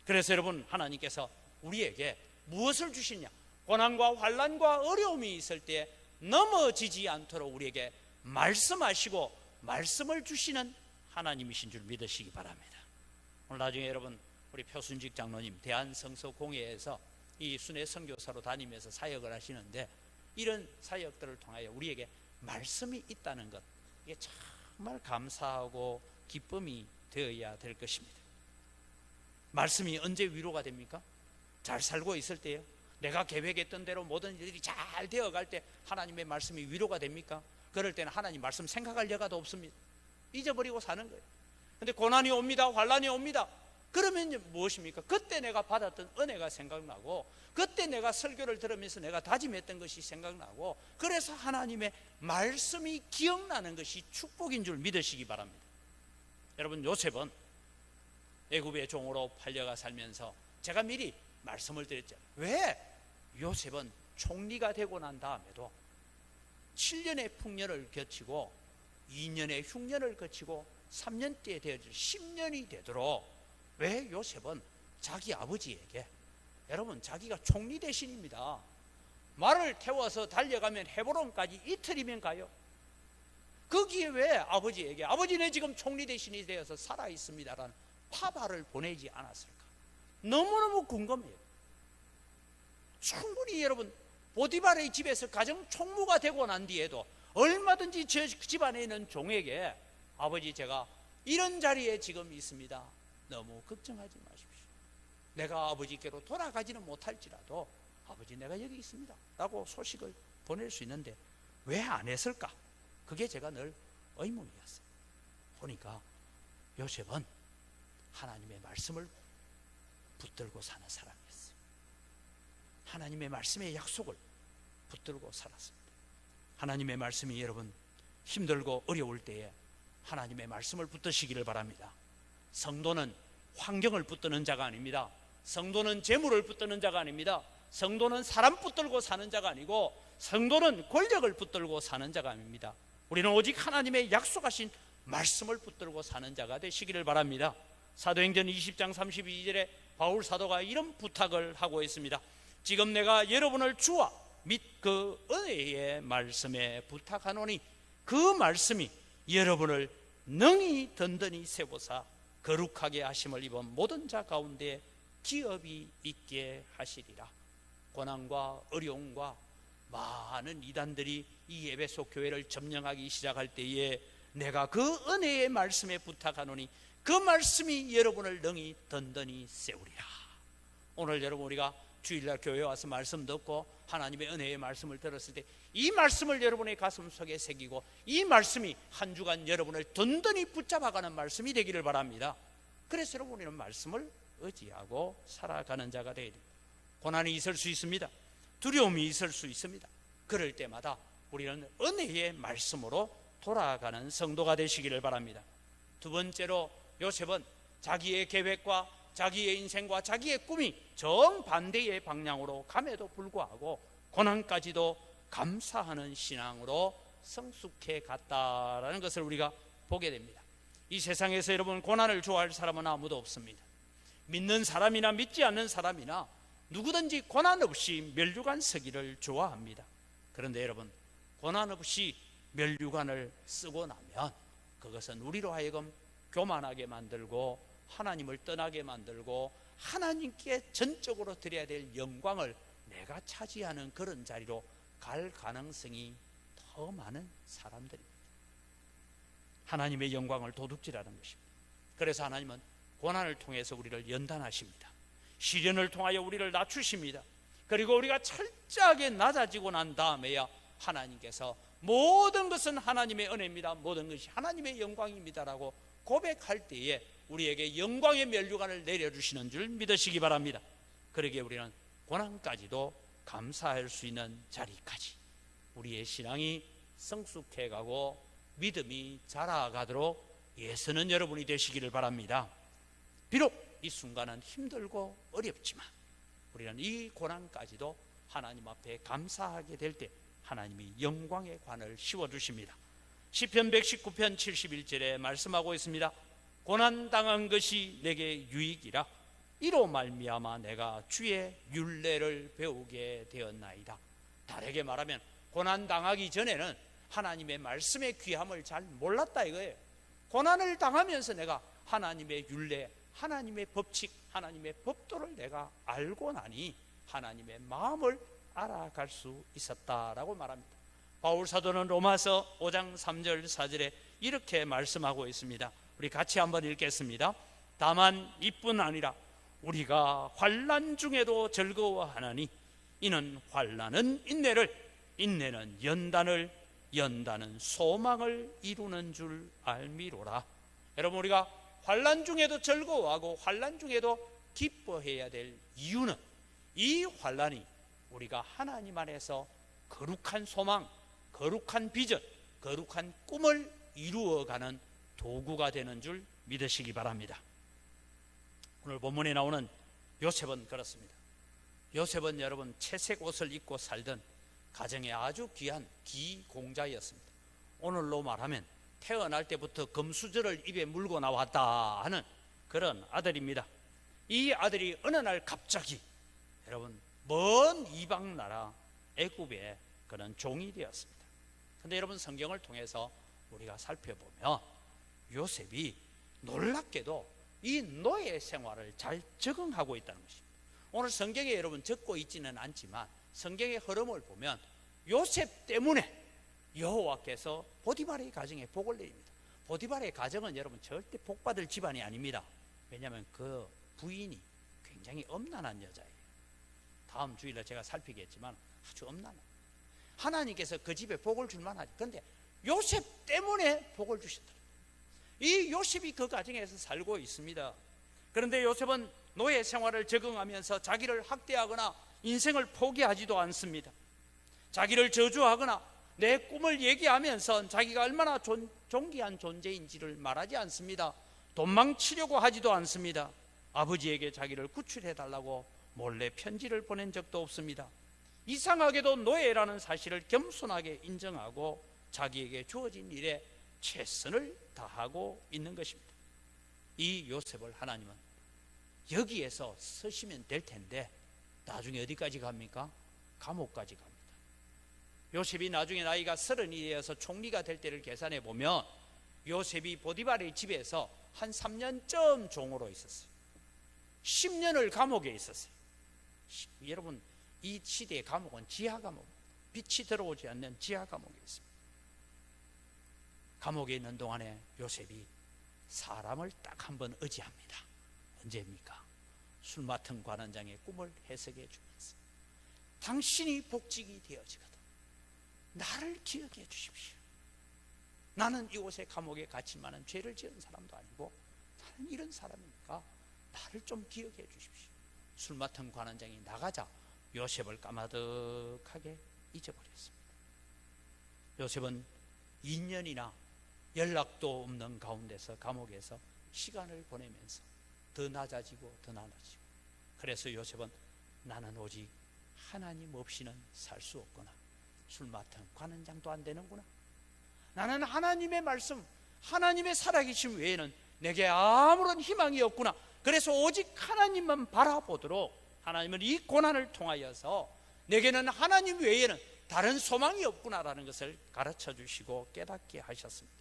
그래서 여러분 하나님께서 우리에게 무엇을 주시냐? 고난과 환난과 어려움이 있을 때 넘어지지 않도록 우리에게 말씀하시고 말씀을 주시는 하나님이신 줄 믿으시기 바랍니다. 오늘 나중에 여러분 우리 표순직 장로님 대한성서공회에서 이 순회 선교사로 다니면서 사역을 하시는데 이런 사역들을 통하여 우리에게 말씀이 있다는 것, 이게 정말 감사하고 기쁨이 되어야 될 것입니다. 말씀이 언제 위로가 됩니까? 잘 살고 있을 때요. 내가 계획했던 대로 모든 일들이 잘 되어갈 때 하나님의 말씀이 위로가 됩니까? 그럴 때는 하나님 말씀 생각할 여가도 없습니다. 잊어버리고 사는 거예요. 그런데 고난이 옵니다, 환난이 옵니다. 그러면 무엇입니까? 그때 내가 받았던 은혜가 생각나고 그때 내가 설교를 들으면서 내가 다짐했던 것이 생각나고 그래서 하나님의 말씀이 기억나는 것이 축복인 줄 믿으시기 바랍니다. 여러분 요셉은 애굽의 종으로 팔려가 살면서 제가 미리 말씀을 드렸잖아요. 왜? 요셉은 총리가 되고 난 다음에도 7년의 풍년을 거치고 2년의 흉년을 거치고 3년째 되어질 10년이 되도록 왜 요셉은 자기 아버지에게 여러분 자기가 총리 대신입니다. 말을 태워서 달려가면 헤브론까지 이틀이면 가요. 거기에 왜 아버지에게 아버지는 지금 총리 대신이 되어서 살아있습니다라는 파발을 보내지 않았을까? 너무너무 궁금해요. 충분히 여러분 보디발의 집에서 가정 총무가 되고 난 뒤에도 얼마든지 저 집안에 있는 종에게 아버지 제가 이런 자리에 지금 있습니다. 너무 걱정하지 마십시오. 내가 아버지께로 돌아가지는 못할지라도 아버지 내가 여기 있습니다 라고 소식을 보낼 수 있는데 왜 안 했을까? 그게 제가 늘 의문이었어요. 보니까 요셉은 하나님의 말씀을 붙들고 사는 사람이었어요. 하나님의 말씀의 약속을 붙들고 살았습니다. 하나님의 말씀이 여러분 힘들고 어려울 때에 하나님의 말씀을 붙드시기를 바랍니다. 성도는 환경을 붙드는 자가 아닙니다. 성도는 재물을 붙드는 자가 아닙니다. 성도는 사람 붙들고 사는 자가 아니고 성도는 권력을 붙들고 사는 자가 아닙니다. 우리는 오직 하나님의 약속하신 말씀을 붙들고 사는 자가 되시기를 바랍니다. 사도행전 20장 32절에 바울 사도가 이런 부탁을 하고 있습니다. 지금 내가 여러분을 주와 및 그 은혜의 말씀에 부탁하노니 그 말씀이 여러분을 능히 든든히 세우사 거룩하게 하심을 입은 모든 자 가운데 기업이 있게 하시리라. 고난과 어려움과 많은 이단들이 이 에베소 교회를 점령하기 시작할 때에 내가 그 은혜의 말씀에 부탁하노니 그 말씀이 여러분을 능히 든든히 세우리라. 오늘 여러분 우리가 주일날 교회에 와서 말씀 듣고 하나님의 은혜의 말씀을 들었을 때 이 말씀을 여러분의 가슴 속에 새기고 이 말씀이 한 주간 여러분을 든든히 붙잡아가는 말씀이 되기를 바랍니다. 그래서 여러분 우리는 말씀을 의지하고 살아가는 자가 되어야 됩니다. 고난이 있을 수 있습니다. 두려움이 있을 수 있습니다. 그럴 때마다 우리는 은혜의 말씀으로 돌아가는 성도가 되시기를 바랍니다. 두 번째로 요셉은 자기의 계획과 자기의 인생과 자기의 꿈이 정반대의 방향으로 감에도 불구하고 고난까지도 감사하는 신앙으로 성숙해 갔다라는 것을 우리가 보게 됩니다. 이 세상에서 여러분 고난을 좋아할 사람은 아무도 없습니다. 믿는 사람이나 믿지 않는 사람이나 누구든지 고난 없이 면류관 서기를 좋아합니다. 그런데 여러분 고난 없이 면류관을 쓰고 나면 그것은 우리로 하여금 교만하게 만들고 하나님을 떠나게 만들고 하나님께 전적으로 드려야 될 영광을 내가 차지하는 그런 자리로 갈 가능성이 더 많은 사람들입니다. 하나님의 영광을 도둑질하는 것입니다. 그래서 하나님은 고난을 통해서 우리를 연단하십니다. 시련을 통하여 우리를 낮추십니다. 그리고 우리가 철저하게 낮아지고 난 다음에야 하나님께서 모든 것은 하나님의 은혜입니다, 모든 것이 하나님의 영광입니다라고 고백할 때에 우리에게 영광의 면류관을 내려주시는 줄 믿으시기 바랍니다. 그러기에 우리는 고난까지도 감사할 수 있는 자리까지 우리의 신앙이 성숙해가고 믿음이 자라가도록 애쓰는 여러분이 되시기를 바랍니다. 비록 이 순간은 힘들고 어렵지만 우리는 이 고난까지도 하나님 앞에 감사하게 될 때 하나님이 영광의 관을 씌워주십니다. 시편 119편 71절에 말씀하고 있습니다. 고난당한 것이 내게 유익이라 이로 말미암아 내가 주의 율례를 배우게 되었나이다. 다르게 말하면 고난당하기 전에는 하나님의 말씀의 귀함을 잘 몰랐다 이거예요. 고난을 당하면서 내가 하나님의 율례, 하나님의 법칙, 하나님의 법도를 내가 알고 나니 하나님의 마음을 알아갈 수 있었다라고 말합니다. 바울 사도는 로마서 5장 3절 4절에 이렇게 말씀하고 있습니다. 우리 같이 한번 읽겠습니다. 다만 이뿐 아니라 우리가 환난 중에도 즐거워하나니 이는 환난은 인내를, 인내는 연단을, 연단은 소망을 이루는 줄 알미로라. 여러분 우리가 환난 중에도 즐거워하고 환난 중에도 기뻐해야 될 이유는 이 환난이 우리가 하나님 안에서 거룩한 소망, 거룩한 비전, 거룩한 꿈을 이루어가는 도구가 되는 줄 믿으시기 바랍니다. 오늘 본문에 나오는 요셉은 그렇습니다. 요셉은 여러분 채색 옷을 입고 살던 가정에 아주 귀한 기공자였습니다. 오늘로 말하면 태어날 때부터 금수저를 입에 물고 나왔다 하는 그런 아들입니다. 이 아들이 어느 날 갑자기 여러분 먼 이방 나라 애굽의 그런 종이 되었습니다. 그런데 여러분 성경을 통해서 우리가 살펴보면 요셉이 놀랍게도 이 노예 생활을 잘 적응하고 있다는 것입니다. 오늘 성경에 여러분 적고 있지는 않지만 성경의 흐름을 보면 요셉 때문에 여호와께서 보디발의 가정에 복을 내립니다. 보디발의 가정은 여러분 절대 복받을 집안이 아닙니다. 왜냐하면 그 부인이 굉장히 엄난한 여자예요. 다음 주일에 제가 살피겠지만 아주 엄난한, 하나님께서 그 집에 복을 줄만 하지. 그런데 요셉 때문에 복을 주셨다. 이 요셉이 그 가정에서 살고 있습니다. 그런데 요셉은 노예 생활을 적응하면서 자기를 학대하거나 인생을 포기하지도 않습니다. 자기를 저주하거나 내 꿈을 얘기하면서 자기가 얼마나 존귀한 존재인지를 말하지 않습니다. 도망치려고 하지도 않습니다. 아버지에게 자기를 구출해달라고 몰래 편지를 보낸 적도 없습니다. 이상하게도 노예라는 사실을 겸손하게 인정하고 자기에게 주어진 일에 최선을 다하고 있는 것입니다. 이 요셉을 하나님은 여기에서 쓰시면 될 텐데 나중에 어디까지 갑니까? 감옥까지 갑니다. 요셉이 나중에 나이가 30이 되어서 총리가 될 때를 계산해 보면 요셉이 보디발의 집에서 한 3년쯤 종으로 있었어요. 10년을 감옥에 있었어요. 여러분, 이 시대의 감옥은 지하 감옥, 빛이 들어오지 않는 지하 감옥에 있습니다. 감옥에 있는 동안에 요셉이 사람을 딱 한 번 의지합니다. 언제입니까? 술 맡은 관원장의 꿈을 해석해 주면서 당신이 복직이 되어지거든 나를 기억해 주십시오. 나는 이곳에 감옥에 갇힐 만한 죄를 지은 사람도 아니고 나는 이런 사람이니까 나를 좀 기억해 주십시오. 술 맡은 관원장이 나가자 요셉을 까마득하게 잊어버렸습니다. 요셉은 2년이나 연락도 없는 가운데서 감옥에서 시간을 보내면서 더 낮아지고 더 낮아지고, 그래서 요셉은 나는 오직 하나님 없이는 살 수 없구나, 술 맡은 관원장도 안 되는구나, 나는 하나님의 말씀, 하나님의 살아계심 외에는 내게 아무런 희망이 없구나, 그래서 오직 하나님만 바라보도록 하나님은 이 고난을 통하여서 내게는 하나님 외에는 다른 소망이 없구나라는 것을 가르쳐 주시고 깨닫게 하셨습니다.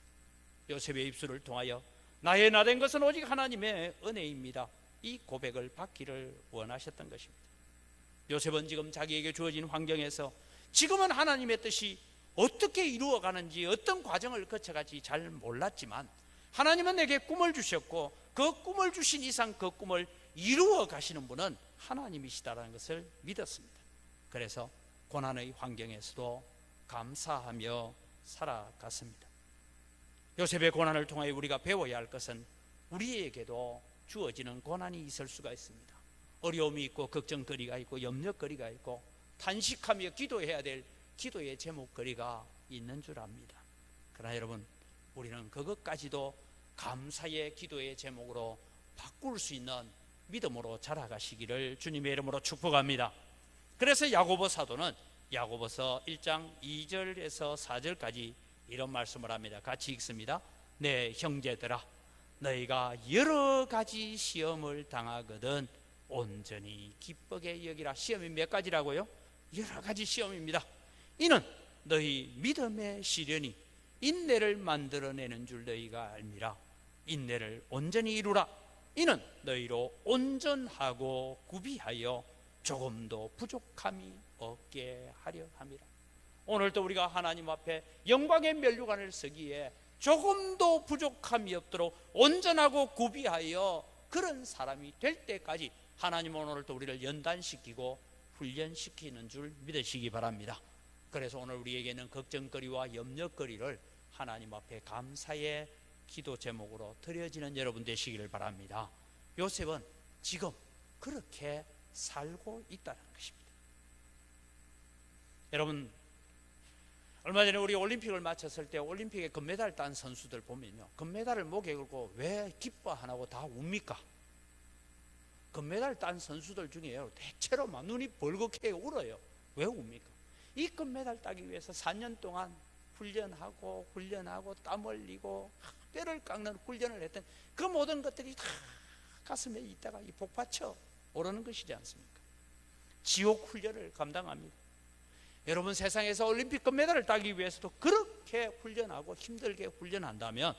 요셉의 입술을 통하여 나의 나된 것은 오직 하나님의 은혜입니다, 이 고백을 받기를 원하셨던 것입니다. 요셉은 지금 자기에게 주어진 환경에서 지금은 하나님의 뜻이 어떻게 이루어가는지, 어떤 과정을 거쳐갈지 잘 몰랐지만 하나님은 내게 꿈을 주셨고 그 꿈을 주신 이상 그 꿈을 이루어 가시는 분은 하나님이시다라는 것을 믿었습니다. 그래서 고난의 환경에서도 감사하며 살아갔습니다. 요셉의 고난을 통해 우리가 배워야 할 것은 우리에게도 주어지는 고난이 있을 수가 있습니다. 어려움이 있고 걱정거리가 있고 염려거리가 있고 탄식하며 기도해야 될 기도의 제목거리가 있는 줄 압니다. 그러나 여러분, 우리는 그것까지도 감사의 기도의 제목으로 바꿀 수 있는 믿음으로 자라가시기를 주님의 이름으로 축복합니다. 그래서 야고보 사도는 야고보서 1장 2절에서 4절까지 이런 말씀을 합니다. 같이 읽습니다. 내 형제들아, 너희가 여러 가지 시험을 당하거든 온전히 기쁘게 여기라. 시험이 몇 가지라고요? 여러 가지 시험입니다. 이는 너희 믿음의 시련이 인내를 만들어내는 줄 너희가 알미라. 인내를 온전히 이루라. 이는 너희로 온전하고 구비하여 조금도 부족함이 없게 하려 함이라. 오늘도 우리가 하나님 앞에 영광의 면류관을 서기에 조금도 부족함이 없도록 온전하고 구비하여 그런 사람이 될 때까지 하나님은 오늘도 우리를 연단시키고 훈련시키는 줄 믿으시기 바랍니다. 그래서 오늘 우리에게는 걱정거리와 염려거리를 하나님 앞에 감사의 기도 제목으로 드려지는 여러분 되시기를 바랍니다. 요셉은 지금 그렇게 살고 있다는 것입니다. 여러분, 얼마 전에 우리 올림픽을 마쳤을 때 올림픽에 금메달 딴 선수들 보면요, 금메달을 목에 걸고 왜 기뻐 안 하고 다 웁니까? 금메달 딴 선수들 중에요, 대체로 막 눈이 벌겋게 울어요. 왜 웁니까? 이 금메달 따기 위해서 4년 동안 훈련하고 땀 흘리고 뼈를 깎는 훈련을 했던 그 모든 것들이 다 가슴에 있다가 이 복받쳐 오르는 것이지 않습니까? 지옥 훈련을 감당합니다. 여러분, 세상에서 올림픽 금메달을 따기 위해서도 그렇게 훈련하고 힘들게 훈련한다면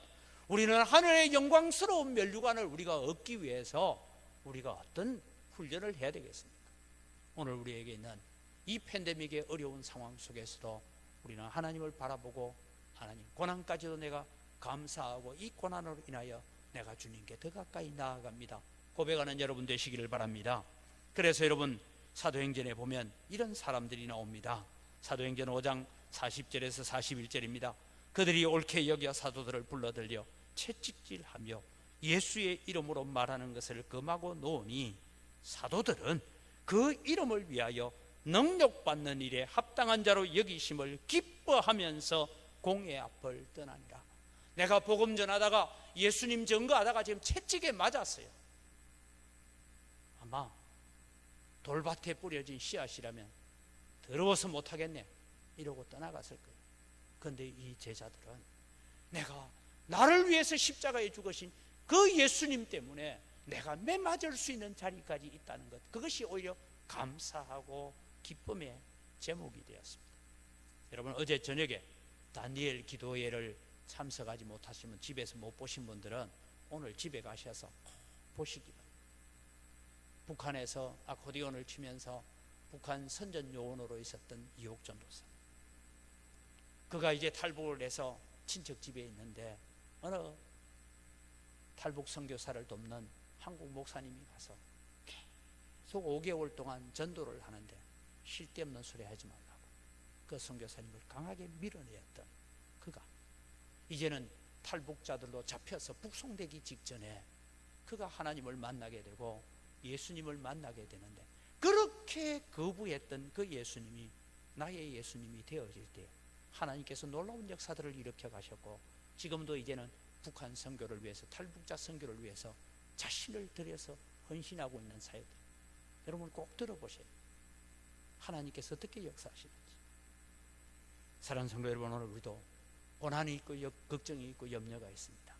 우리는 하늘의 영광스러운 면류관을 우리가 얻기 위해서 우리가 어떤 훈련을 해야 되겠습니까? 오늘 우리에게 있는 이 팬데믹의 어려운 상황 속에서도 우리는 하나님을 바라보고 하나님, 고난까지도 내가 감사하고 이 고난으로 인하여 내가 주님께 더 가까이 나아갑니다 고백하는 여러분 되시기를 바랍니다. 그래서 여러분, 사도행전에 보면 이런 사람들이 나옵니다. 사도행전 5장 40절에서 41절입니다. 그들이 옳게 여겨 사도들을 불러들여 채찍질하며 예수의 이름으로 말하는 것을 금하고 놓으니 사도들은 그 이름을 위하여 능력받는 일에 합당한 자로 여기심을 기뻐하면서 공회 앞을 떠나니라. 내가 복음 전하다가 예수님 증거하다가 지금 채찍에 맞았어요. 아마 돌밭에 뿌려진 씨앗이라면 더러워서 못하겠네 이러고 떠나갔을 거예요. 그런데 이 제자들은 내가 나를 위해서 십자가에 죽으신 그 예수님 때문에 내가 매맞을 수 있는 자리까지 있다는 것, 그것이 오히려 감사하고 기쁨의 제목이 되었습니다. 여러분, 어제 저녁에 다니엘 기도회를 참석하지 못하시면, 집에서 못 보신 분들은 오늘 집에 가셔서 꼭 보시기 바랍니다. 북한에서 아코디온을 치면서 북한 선전 요원으로 있었던 이옥 전도사, 그가 이제 탈북을 해서 친척 집에 있는데 어느 탈북 선교사를 돕는 한국 목사님이 가서 계속 5개월 동안 전도를 하는데 쉴 데 없는 소리 하지 말라고 그 선교사님을 강하게 밀어내었던 그가 이제는 탈북자들로 잡혀서 북송되기 직전에 그가 하나님을 만나게 되고 예수님을 만나게 되는데, 그렇게 거부했던 그 예수님이 나의 예수님이 되어질 때 하나님께서 놀라운 역사들을 일으켜 가셨고, 지금도 이제는 북한 선교를 위해서, 탈북자 선교를 위해서 자신을 들여서 헌신하고 있는 사역들, 여러분 꼭 들어보세요. 하나님께서 어떻게 역사하시는지. 사랑하는 성도 여러분, 오늘 우리도 고난이 있고 걱정이 있고 염려가 있습니다.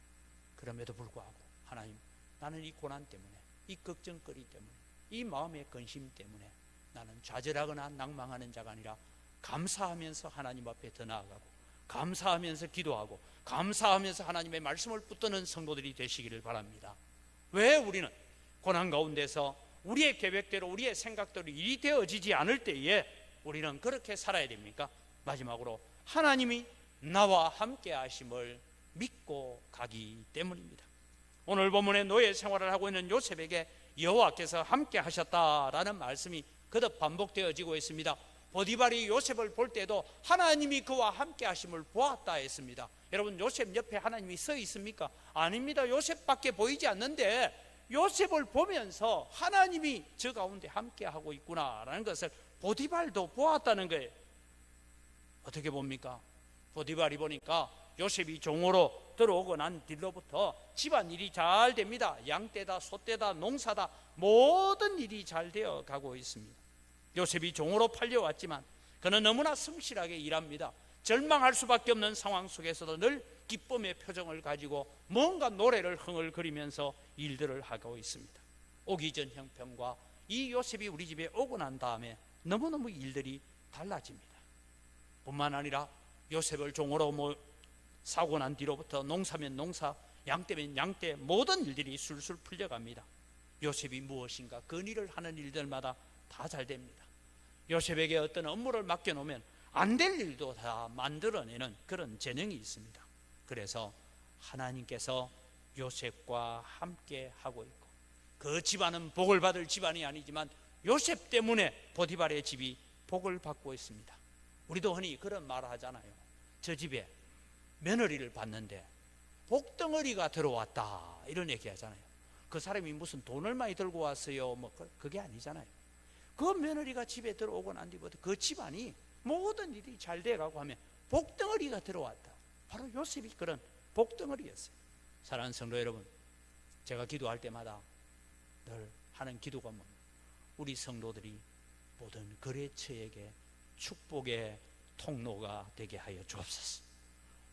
그럼에도 불구하고 하나님, 나는 이 고난 때문에, 이 걱정거리 때문에, 이 마음의 근심 때문에 나는 좌절하거나 낭망하는 자가 아니라 감사하면서 하나님 앞에 더 나아가고, 감사하면서 기도하고, 감사하면서 하나님의 말씀을 붙드는 성도들이 되시기를 바랍니다. 왜 우리는 고난 가운데서 우리의 계획대로, 우리의 생각대로 일이 되어지지 않을 때에 우리는 그렇게 살아야 됩니까? 마지막으로 하나님이 나와 함께 하심을 믿고 가기 때문입니다. 오늘 본문에 노예 생활을 하고 있는 요셉에게 여호와께서 함께 하셨다라는 말씀이 거듭 반복되어지고 있습니다. 보디발이 요셉을 볼 때도 하나님이 그와 함께 하심을 보았다 했습니다. 여러분, 요셉 옆에 하나님이 서 있습니까? 아닙니다. 요셉밖에 보이지 않는데 요셉을 보면서 하나님이 저 가운데 함께 하고 있구나라는 것을 보디발도 보았다는 거예요. 어떻게 봅니까? 보디발이 보니까 요셉이 종으로 들어오고 난 뒤로부터 집안일이 잘 됩니다. 양떼다, 소떼다, 농사다, 모든 일이 잘 되어 가고 있습니다. 요셉이 종으로 팔려왔지만 그는 너무나 성실하게 일합니다. 절망할 수밖에 없는 상황 속에서도 늘 기쁨의 표정을 가지고 뭔가 노래를 흥얼거리면서 일들을 하고 있습니다. 오기 전 형편과 이 요셉이 우리 집에 오고 난 다음에 너무너무 일들이 달라집니다. 뿐만 아니라 요셉을 종으로 사고 난 뒤로부터 농사면 농사, 양떼면 양떼, 모든 일들이 술술 풀려갑니다. 요셉이 무엇인가 건의를 하는 일들마다 다 잘 됩니다. 요셉에게 어떤 업무를 맡겨놓으면 안 될 일도 다 만들어내는 그런 재능이 있습니다. 그래서 하나님께서 요셉과 함께 하고 있고, 그 집안은 복을 받을 집안이 아니지만 요셉 때문에 보디발의 집이 복을 받고 있습니다. 우리도 흔히 그런 말을 하잖아요. 저 집에 며느리를 봤는데 복덩어리가 들어왔다, 이런 얘기 하잖아요. 그 사람이 무슨 돈을 많이 들고 왔어요, 그게 아니잖아요. 그 며느리가 집에 들어오고 난 뒤부터 그 집안이 모든 일이 잘 돼가고 하면 복덩어리가 들어왔다. 바로 요셉이 그런 복덩어리였어요. 사랑하는 성도 여러분, 제가 기도할 때마다 늘 하는 기도가 뭡니까? 우리 성도들이 모든 거래처에게 축복의 통로가 되게 하여 주옵소서.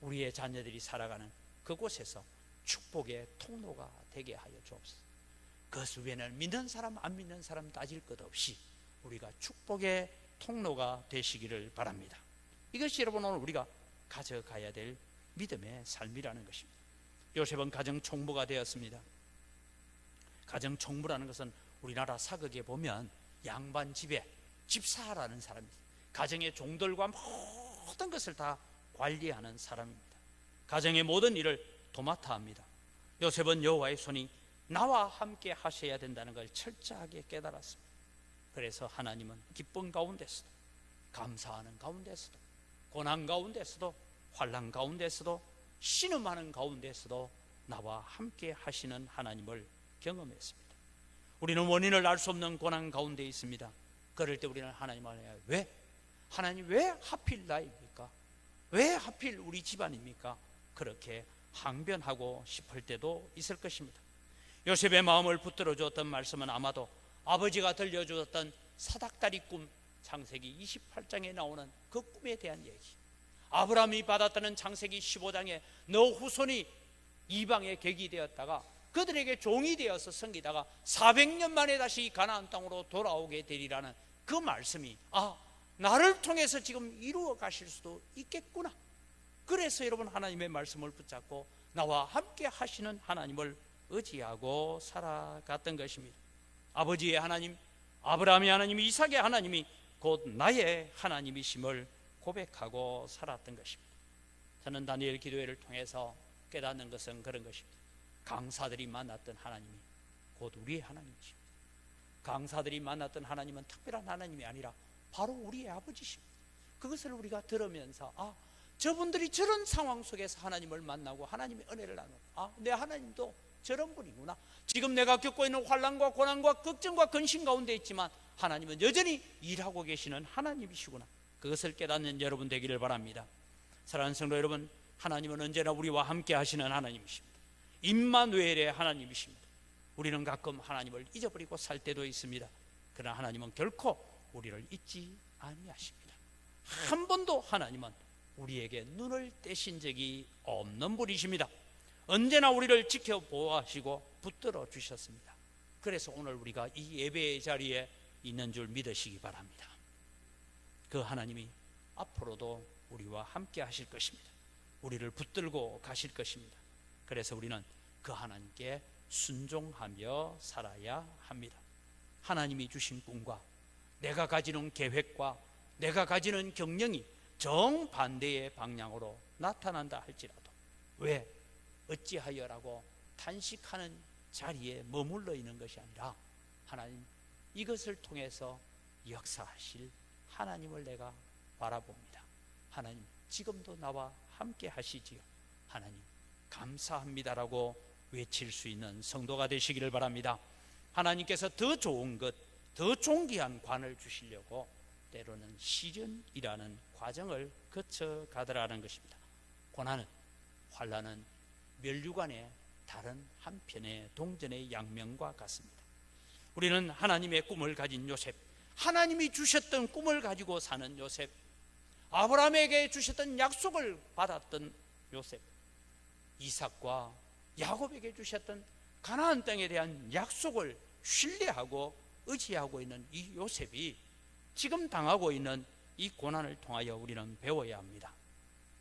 우리의 자녀들이 살아가는 그곳에서 축복의 통로가 되게 하여 주옵소서. 그것 외에는 믿는 사람 안 믿는 사람 따질 것 없이 우리가 축복의 통로가 되시기를 바랍니다. 이것이 여러분 오늘 우리가 가져가야 될 믿음의 삶이라는 것입니다. 요셉은 가정 총무가 되었습니다. 가정 총무라는 것은 우리나라 사극에 보면 양반 집에 집사라는 사람입니다. 가정의 종들과 모든 것을 다 관리하는 사람입니다. 가정의 모든 일을 도맡아 합니다. 요셉은 여호와의 손이 나와 함께 하셔야 된다는 걸 철저하게 깨달았습니다. 그래서 하나님은 기쁨 가운데서도, 감사하는 가운데서도, 고난 가운데서도, 환난 가운데서도, 신음하는 가운데서도 나와 함께 하시는 하나님을 경험했습니다. 우리는 원인을 알 수 없는 고난 가운데 있습니다. 그럴 때 우리는 하나님을 왜? 하나님 왜 하필 나입니까? 왜 하필 우리 집안입니까? 그렇게 항변하고 싶을 때도 있을 것입니다. 요셉의 마음을 붙들어 주었던 말씀은 아마도 아버지가 들려주었던 사닥다리 꿈, 창세기 28장에 나오는 그 꿈에 대한 얘기, 아브라함이 받았다는 창세기 15장에 너 후손이 이방의 객이 되었다가 그들에게 종이 되어서 섬기다가 400년 만에 다시 가나안 땅으로 돌아오게 되리라는 그 말씀이 나를 통해서 지금 이루어 가실 수도 있겠구나. 그래서 여러분 하나님의 말씀을 붙잡고 나와 함께 하시는 하나님을 의지하고 살아갔던 것입니다. 아버지의 하나님, 아브라함의 하나님, 이삭의 하나님이 곧 나의 하나님이심을 고백하고 살았던 것입니다. 저는 다니엘 기도회를 통해서 깨닫는 것은 그런 것입니다. 강사들이 만났던 하나님이 곧 우리의 하나님이십니다. 강사들이 만났던 하나님은 특별한 하나님이 아니라 바로 우리의 아버지십니다. 그것을 우리가 들으면서 저분들이 저런 상황 속에서 하나님을 만나고 하나님의 은혜를 나누고 내 하나님도 저런 분이구나. 지금 내가 겪고 있는 환난과 고난과 걱정과 근심 가운데 있지만 하나님은 여전히 일하고 계시는 하나님이시구나. 그것을 깨닫는 여러분 되기를 바랍니다. 사랑하는 성도 여러분, 하나님은 언제나 우리와 함께 하시는 하나님이십니다. 임마누엘의 하나님이십니다. 우리는 가끔 하나님을 잊어버리고 살 때도 있습니다. 그러나 하나님은 결코 우리를 잊지 아니하십니다. 한 번도 하나님은 우리에게 눈을 떼신 적이 없는 분이십니다. 언제나 우리를 지켜보아하시고 붙들어 주셨습니다. 그래서 오늘 우리가 이 예배의 자리에 있는 줄 믿으시기 바랍니다. 그 하나님이 앞으로도 우리와 함께 하실 것입니다. 우리를 붙들고 가실 것입니다. 그래서 우리는 그 하나님께 순종하며 살아야 합니다. 하나님이 주신 꿈과 내가 가지는 계획과 내가 가지는 경영이 정반대의 방향으로 나타난다 할지라도 왜 어찌하여라고 탄식하는 자리에 머물러 있는 것이 아니라 하나님, 이것을 통해서 역사하실 하나님을 내가 바라봅니다. 하나님, 지금도 나와 함께 하시지요. 하나님, 감사합니다라고 외칠 수 있는 성도가 되시기를 바랍니다. 하나님께서 더 좋은 것, 더 존귀한 관을 주시려고 때로는 시련이라는 과정을 거쳐가더라는 것입니다. 고난은, 환난은 면류관의 다른 한편의 동전의 양면과 같습니다. 우리는 하나님의 꿈을 가진 요셉, 하나님이 주셨던 꿈을 가지고 사는 요셉, 아브라함에게 주셨던 약속을 받았던 요셉, 이삭과 야곱에게 주셨던 가나안 땅에 대한 약속을 신뢰하고 의지하고 있는 이 요셉이 지금 당하고 있는 이 고난을 통하여 우리는 배워야 합니다.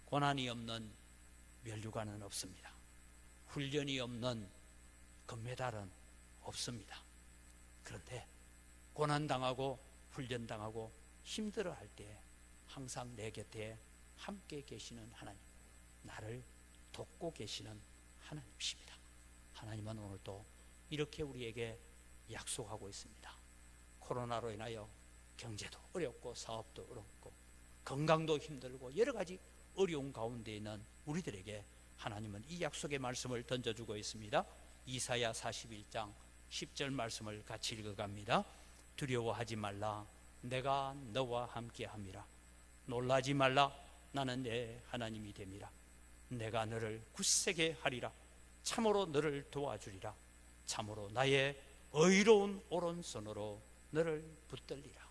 고난이 없는 면류관은 없습니다. 훈련이 없는 금메달은 없습니다. 그런데 고난당하고 훈련당하고 힘들어할 때 항상 내 곁에 함께 계시는 하나님, 나를 돕고 계시는 하나님이십니다. 하나님은 오늘도 이렇게 우리에게 약속하고 있습니다. 코로나로 인하여 경제도 어렵고 사업도 어렵고 건강도 힘들고 여러 가지 어려운 가운데 있는 우리들에게 하나님은 이 약속의 말씀을 던져주고 있습니다. 이사야 41장 10절 말씀을 같이 읽어갑니다. 두려워하지 말라, 내가 너와 함께함이라. 놀라지 말라, 나는 내 하나님이 됨이라. 내가 너를 굳세게 하리라. 참으로 너를 도와주리라. 참으로 나의 의로운 오른손으로 너를 붙들리라.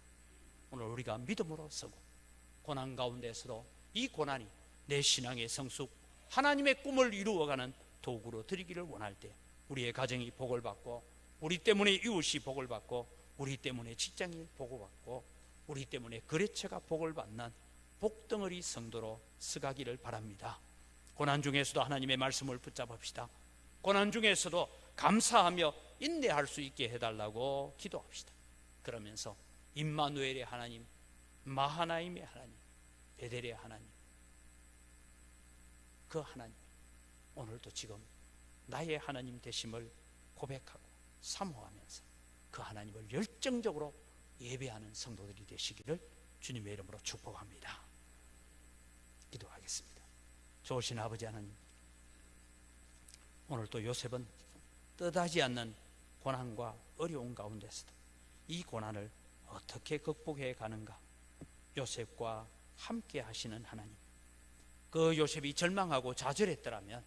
오늘 우리가 믿음으로 서고 고난 가운데서도 이 고난이 내 신앙의 성숙, 하나님의 꿈을 이루어가는 도구로 드리기를 원할 때 우리의 가정이 복을 받고, 우리 때문에 이웃이 복을 받고, 우리 때문에 직장이 복을 받고, 우리 때문에 거래처가 복을 받는 복덩어리 성도로 서가기를 바랍니다. 고난 중에서도 하나님의 말씀을 붙잡읍시다. 고난 중에서도 감사하며 인내할 수 있게 해달라고 기도합시다. 그러면서 임마누엘의 하나님, 마하나임의 하나님, 베델의 하나님, 그 하나님, 오늘도 지금 나의 하나님 되심을 고백하고 사모하면서 그 하나님을 열정적으로 예배하는 성도들이 되시기를 주님의 이름으로 축복합니다. 기도하겠습니다. 좋으신 아버지 하나님, 오늘도 요셉은 뜻하지 않는 고난과 어려운 가운데서도 이 고난을 어떻게 극복해 가는가, 요셉과 함께 하시는 하나님, 그 요셉이 절망하고 좌절했더라면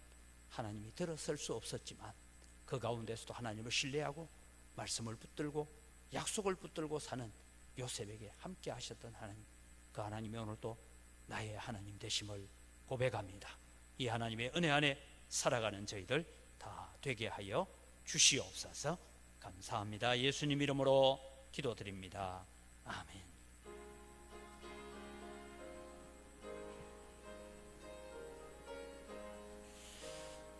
하나님이 들어설 수 없었지만 그 가운데서도 하나님을 신뢰하고 말씀을 붙들고 약속을 붙들고 사는 요셉에게 함께 하셨던 하나님, 그 하나님이 오늘 또 나의 하나님 되심을 고백합니다. 이 하나님의 은혜 안에 살아가는 저희들 다 되게 하여 주시옵소서. 감사합니다. 예수님 이름으로 기도드립니다. 아멘.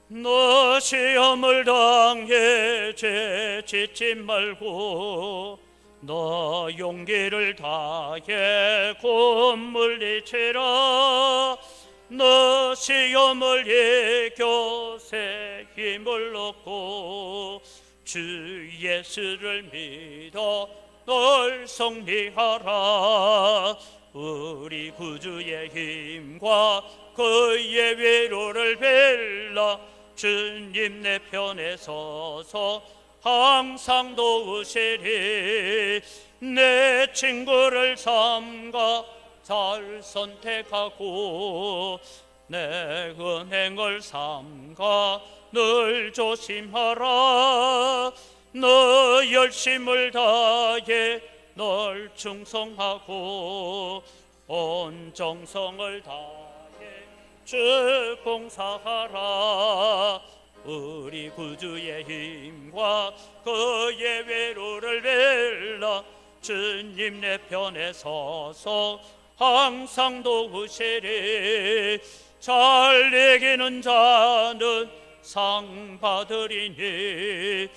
너 시험을 당해 죄 짓지 말고 너 용기를 다해 곧 물리치라. 너 시험을 이겨 새 힘을 얻고 주 예수를 믿어 널 승리하라. 우리 구주의 힘과 그의 위로를 빌라. 주님 내 편에 서서 항상 도우시리. 내 친구를 삼가 잘 선택하고 내 은행을 삼가 늘 조심하라. 너 열심을 다해 널 충성하고 온 정성을 다해 주 봉사하라. 우리 구주의 힘과 그의 위로를 빌라. 주님 내 편에 서서 항상 도우시리. 잘 이기는 자는 상 받으리니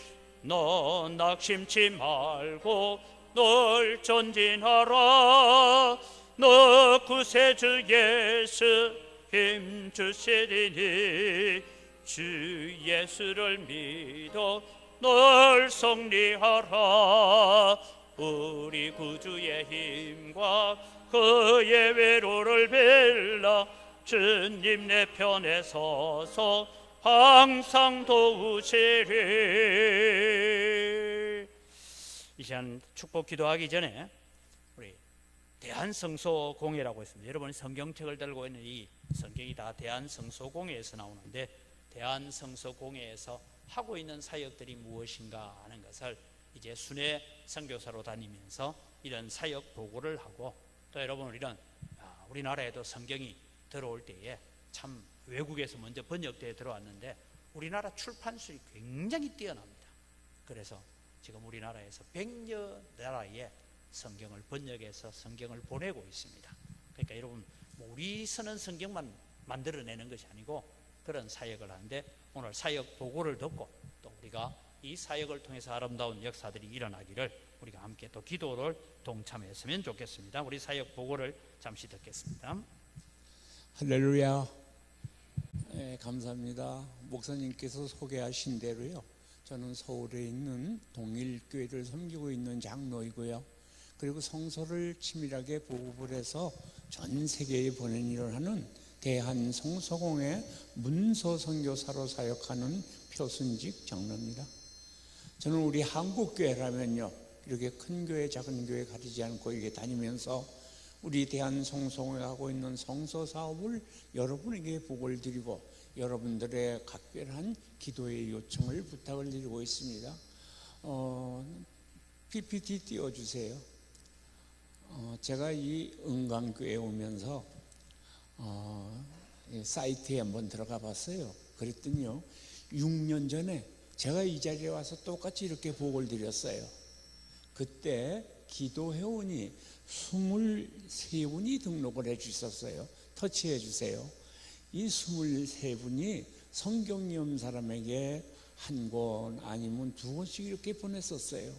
너 낙심치 말고 널 전진하라. 너 구세주 예수 힘 주시리니 주 예수를 믿어 널 승리하라. 우리 구주의 힘과 그의 위로를 빌라. 주님 내 편에 서서 항상 도우시리. 이 시간 축복 기도하기 전에 우리 대한성소공회라고 있습니다. 여러분이 성경책을 들고 있는 이 성경이 다 대한성소공회에서 나오는데, 대한성소공회에서 하고 있는 사역들이 무엇인가 하는 것을 이제 순회 선교사로 다니면서 이런 사역 보고를 하고, 또 여러분 이런 우리나라에도 성경이 들어올 때에 참 외국에서 먼저 번역되어 들어왔는데 우리나라 출판술이 굉장히 뛰어납니다. 그래서 지금 우리나라에서 100여 나라에 성경을 번역해서 성경을 보내고 있습니다. 그러니까 여러분 우리 쓰는 성경만 만들어내는 것이 아니고 그런 사역을 하는데, 오늘 사역 보고를 듣고 또 우리가 이 사역을 통해서 아름다운 역사들이 일어나기를 우리가 함께 또 기도를 동참했으면 좋겠습니다. 우리 사역 보고를 잠시 듣겠습니다. 할렐루야. 감사합니다. 목사님께서 소개하신 대로요, 저는 서울에 있는 동일교회를 섬기고 있는 장로이고요, 그리고 성서를 치밀하게 보급을 해서 전 세계에 보낸 일을 하는 대한성서공회 문서선교사로 사역하는 표순직 장로입니다. 저는 우리 한국교회라면요, 이렇게 큰 교회 작은 교회 가리지 않고 이렇게 다니면서 우리 대한성서공회가 하고 있는 성서 사업을 여러분에게 보고를 드리고 여러분들의 각별한 기도의 요청을 부탁을 드리고 있습니다. PPT 띄워주세요. 제가 이 은광교회에 오면서 사이트에 한번 들어가 봤어요. 그랬더니요, 6년 전에 제가 이 자리에 와서 똑같이 이렇게 보고를 드렸어요. 그때 기도회원이 23분이 등록을 해 주셨어요. 터치해 주세요. 이 23분이 성경염 사람에게 한 권 아니면 2권씩 이렇게 보냈었어요.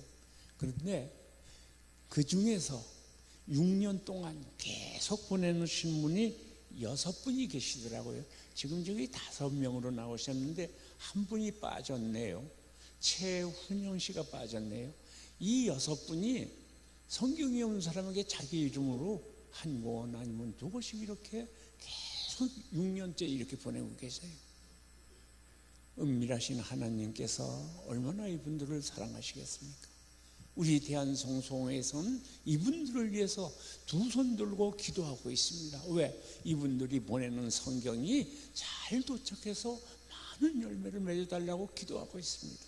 그런데 그 중에서 6년 동안 계속 보내놓으신 분이 6분이 계시더라고요. 지금 저기 5명으로 나오셨는데 한 분이 빠졌네요. 최훈영 씨가 빠졌네요. 이 6분이 성경이 없는 사람에게 자기 이름으로 한 권 아니면 2권씩 이렇게 계속 6년째 이렇게 보내고 계세요. 은밀하신 하나님께서 얼마나 이분들을 사랑하시겠습니까? 우리 대한성소회에서는 이분들을 위해서 두 손 들고 기도하고 있습니다. 왜? 이분들이 보내는 성경이 잘 도착해서 많은 열매를 맺어달라고 기도하고 있습니다.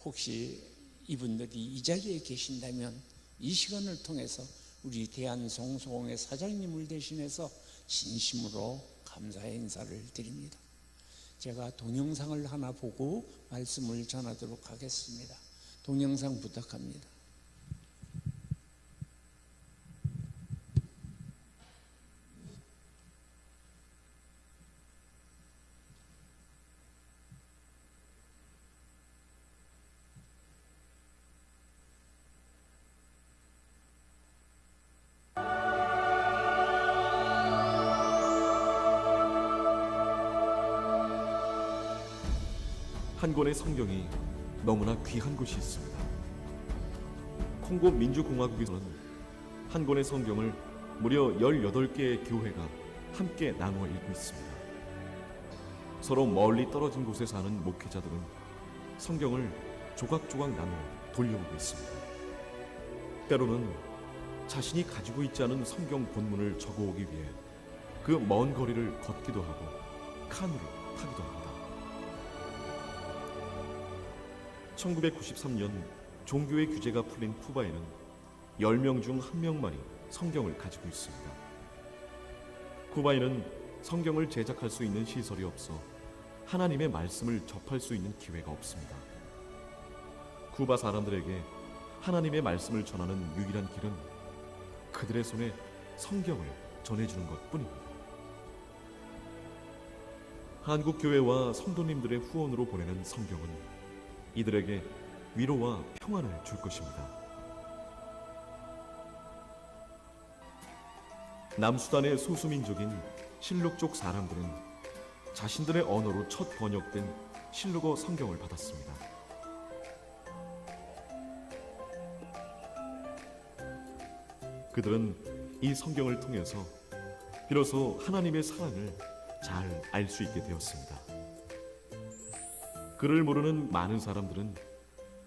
혹시 이분들이 이 자리에 계신다면 이 시간을 통해서 우리 대한성소공회 사장님을 대신해서 진심으로 감사의 인사를 드립니다. 제가 동영상을 하나 보고 말씀을 전하도록 하겠습니다. 동영상 부탁합니다. 한 권의 성경이 너무나 귀한 곳이 있습니다. 콩고 민주공화국에서는 한 권의 성경을 무려 18개의 교회가 함께 나누어 읽고 있습니다. 서로 멀리 떨어진 곳에 사는 목회자들은 성경을 조각조각 나누어 돌려보고 있습니다. 때로는 자신이 가지고 있지 않은 성경 본문을 적어오기 위해 그 먼 거리를 걷기도 하고 카누를 타기도 합니다. 1993년 종교의 규제가 풀린 쿠바에는 10명 중 1명만이 성경을 가지고 있습니다. 쿠바에는 성경을 제작할 수 있는 시설이 없어 하나님의 말씀을 접할 수 있는 기회가 없습니다. 쿠바 사람들에게 하나님의 말씀을 전하는 유일한 길은 그들의 손에 성경을 전해주는 것뿐입니다. 한국 교회와 성도님들의 후원으로 보내는 성경은 이들에게 위로와 평안을 줄 것입니다. 남수단의 소수민족인 실룩족 사람들은 자신들의 언어로 첫 번역된 실루거 성경을 받았습니다. 그들은 이 성경을 통해서 비로소 하나님의 사랑을 잘 알 수 있게 되었습니다. 글을 모르는 많은 사람들은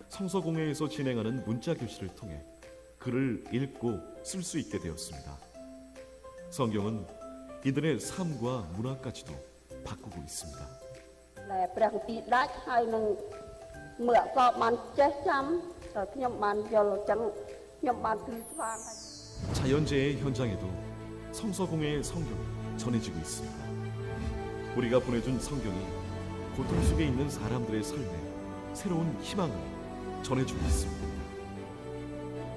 성서공회에서 진행하는 문자교실을 통해 글을 읽고 쓸 수 있게 되었습니다. 성경은 이들의 삶과 문화까지도 바꾸고 있습니다. 자연재해 현장에도 성서공회의 성경이 전해지고 있습니다. 우리가 보내준 성경이 고통 속에 있는 사람들의 삶에 새로운 희망을 전해주고 있습니다.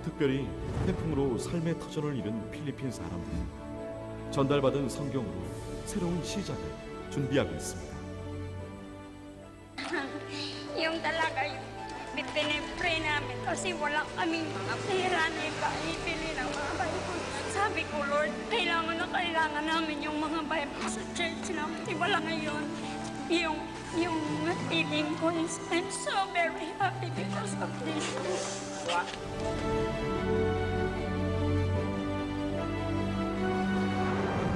특별히 태풍으로 삶의 터전을 잃은 필리핀 사람들은 전달받은 성경으로 새로운 시작을 준비하고 있습니다. Yung talaga yung pinipray namin kasi wala kaming mga pera na ipaipili ng mga Bible. Sabi ko, Lord, kailangan namin yung mga Bible sa church namin. Wala ngayon. Yung feeling ko is I'm so very happy because of this.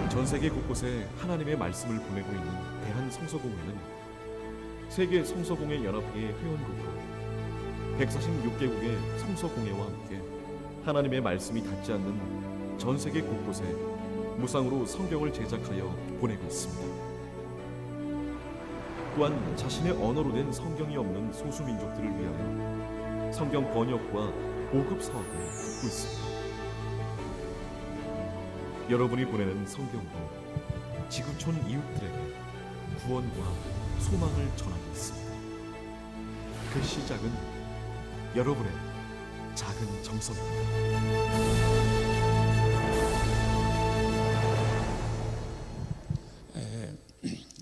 전 세계 곳곳에 하나님의 말씀을 보내고 있는 대한성서공회는 세계 성서공회 연합회의 회원국으로 146개국의 성서공회와 함께 하나님의 말씀이 닿지 않는 전 세계 곳곳에 무상으로 성경을 제작하여 보내고 있습니다. 또한 자신의 언어로 된 성경이 없는 소수민족들을 위하여 성경 번역과 보급 사업을 돕고 있습니다. 여러분이 보내는 성경으로 지구촌 이웃들에게 구원과 소망을 전하고 있습니다. 그 시작은 여러분의 작은 정성입니다.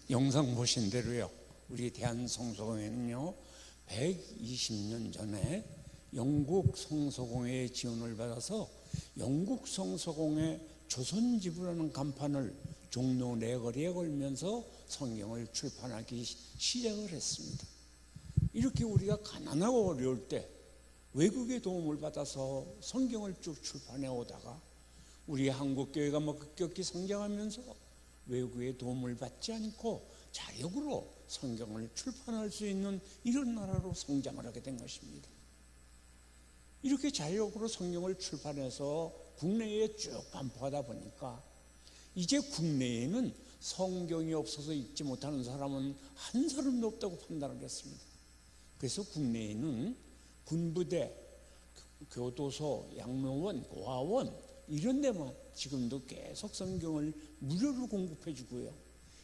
영상 보신 대로요, 우리 대한성서공회는요 120년 전에 영국 성서공회의 지원을 받아서 영국 성서공회 조선지부라는 간판을 종로 내거리에 걸면서 성경을 출판하기 시작을 했습니다. 이렇게 우리가 가난하고 어려울 때 외국의 도움을 받아서 성경을 쭉 출판해 오다가 우리 한국교회가 급격히 성장하면서 외국의 도움을 받지 않고 자력으로 성경을 출판할 수 있는 이런 나라로 성장을 하게 된 것입니다. 이렇게 자력으로 성경을 출판해서 국내에 쭉 반포하다 보니까 이제 국내에는 성경이 없어서 읽지 못하는 사람은 한 사람도 없다고 판단을 했습니다. 그래서 국내에는 군부대, 교도소, 양로원, 고아원 이런 데만 지금도 계속 성경을 무료로 공급해 주고요.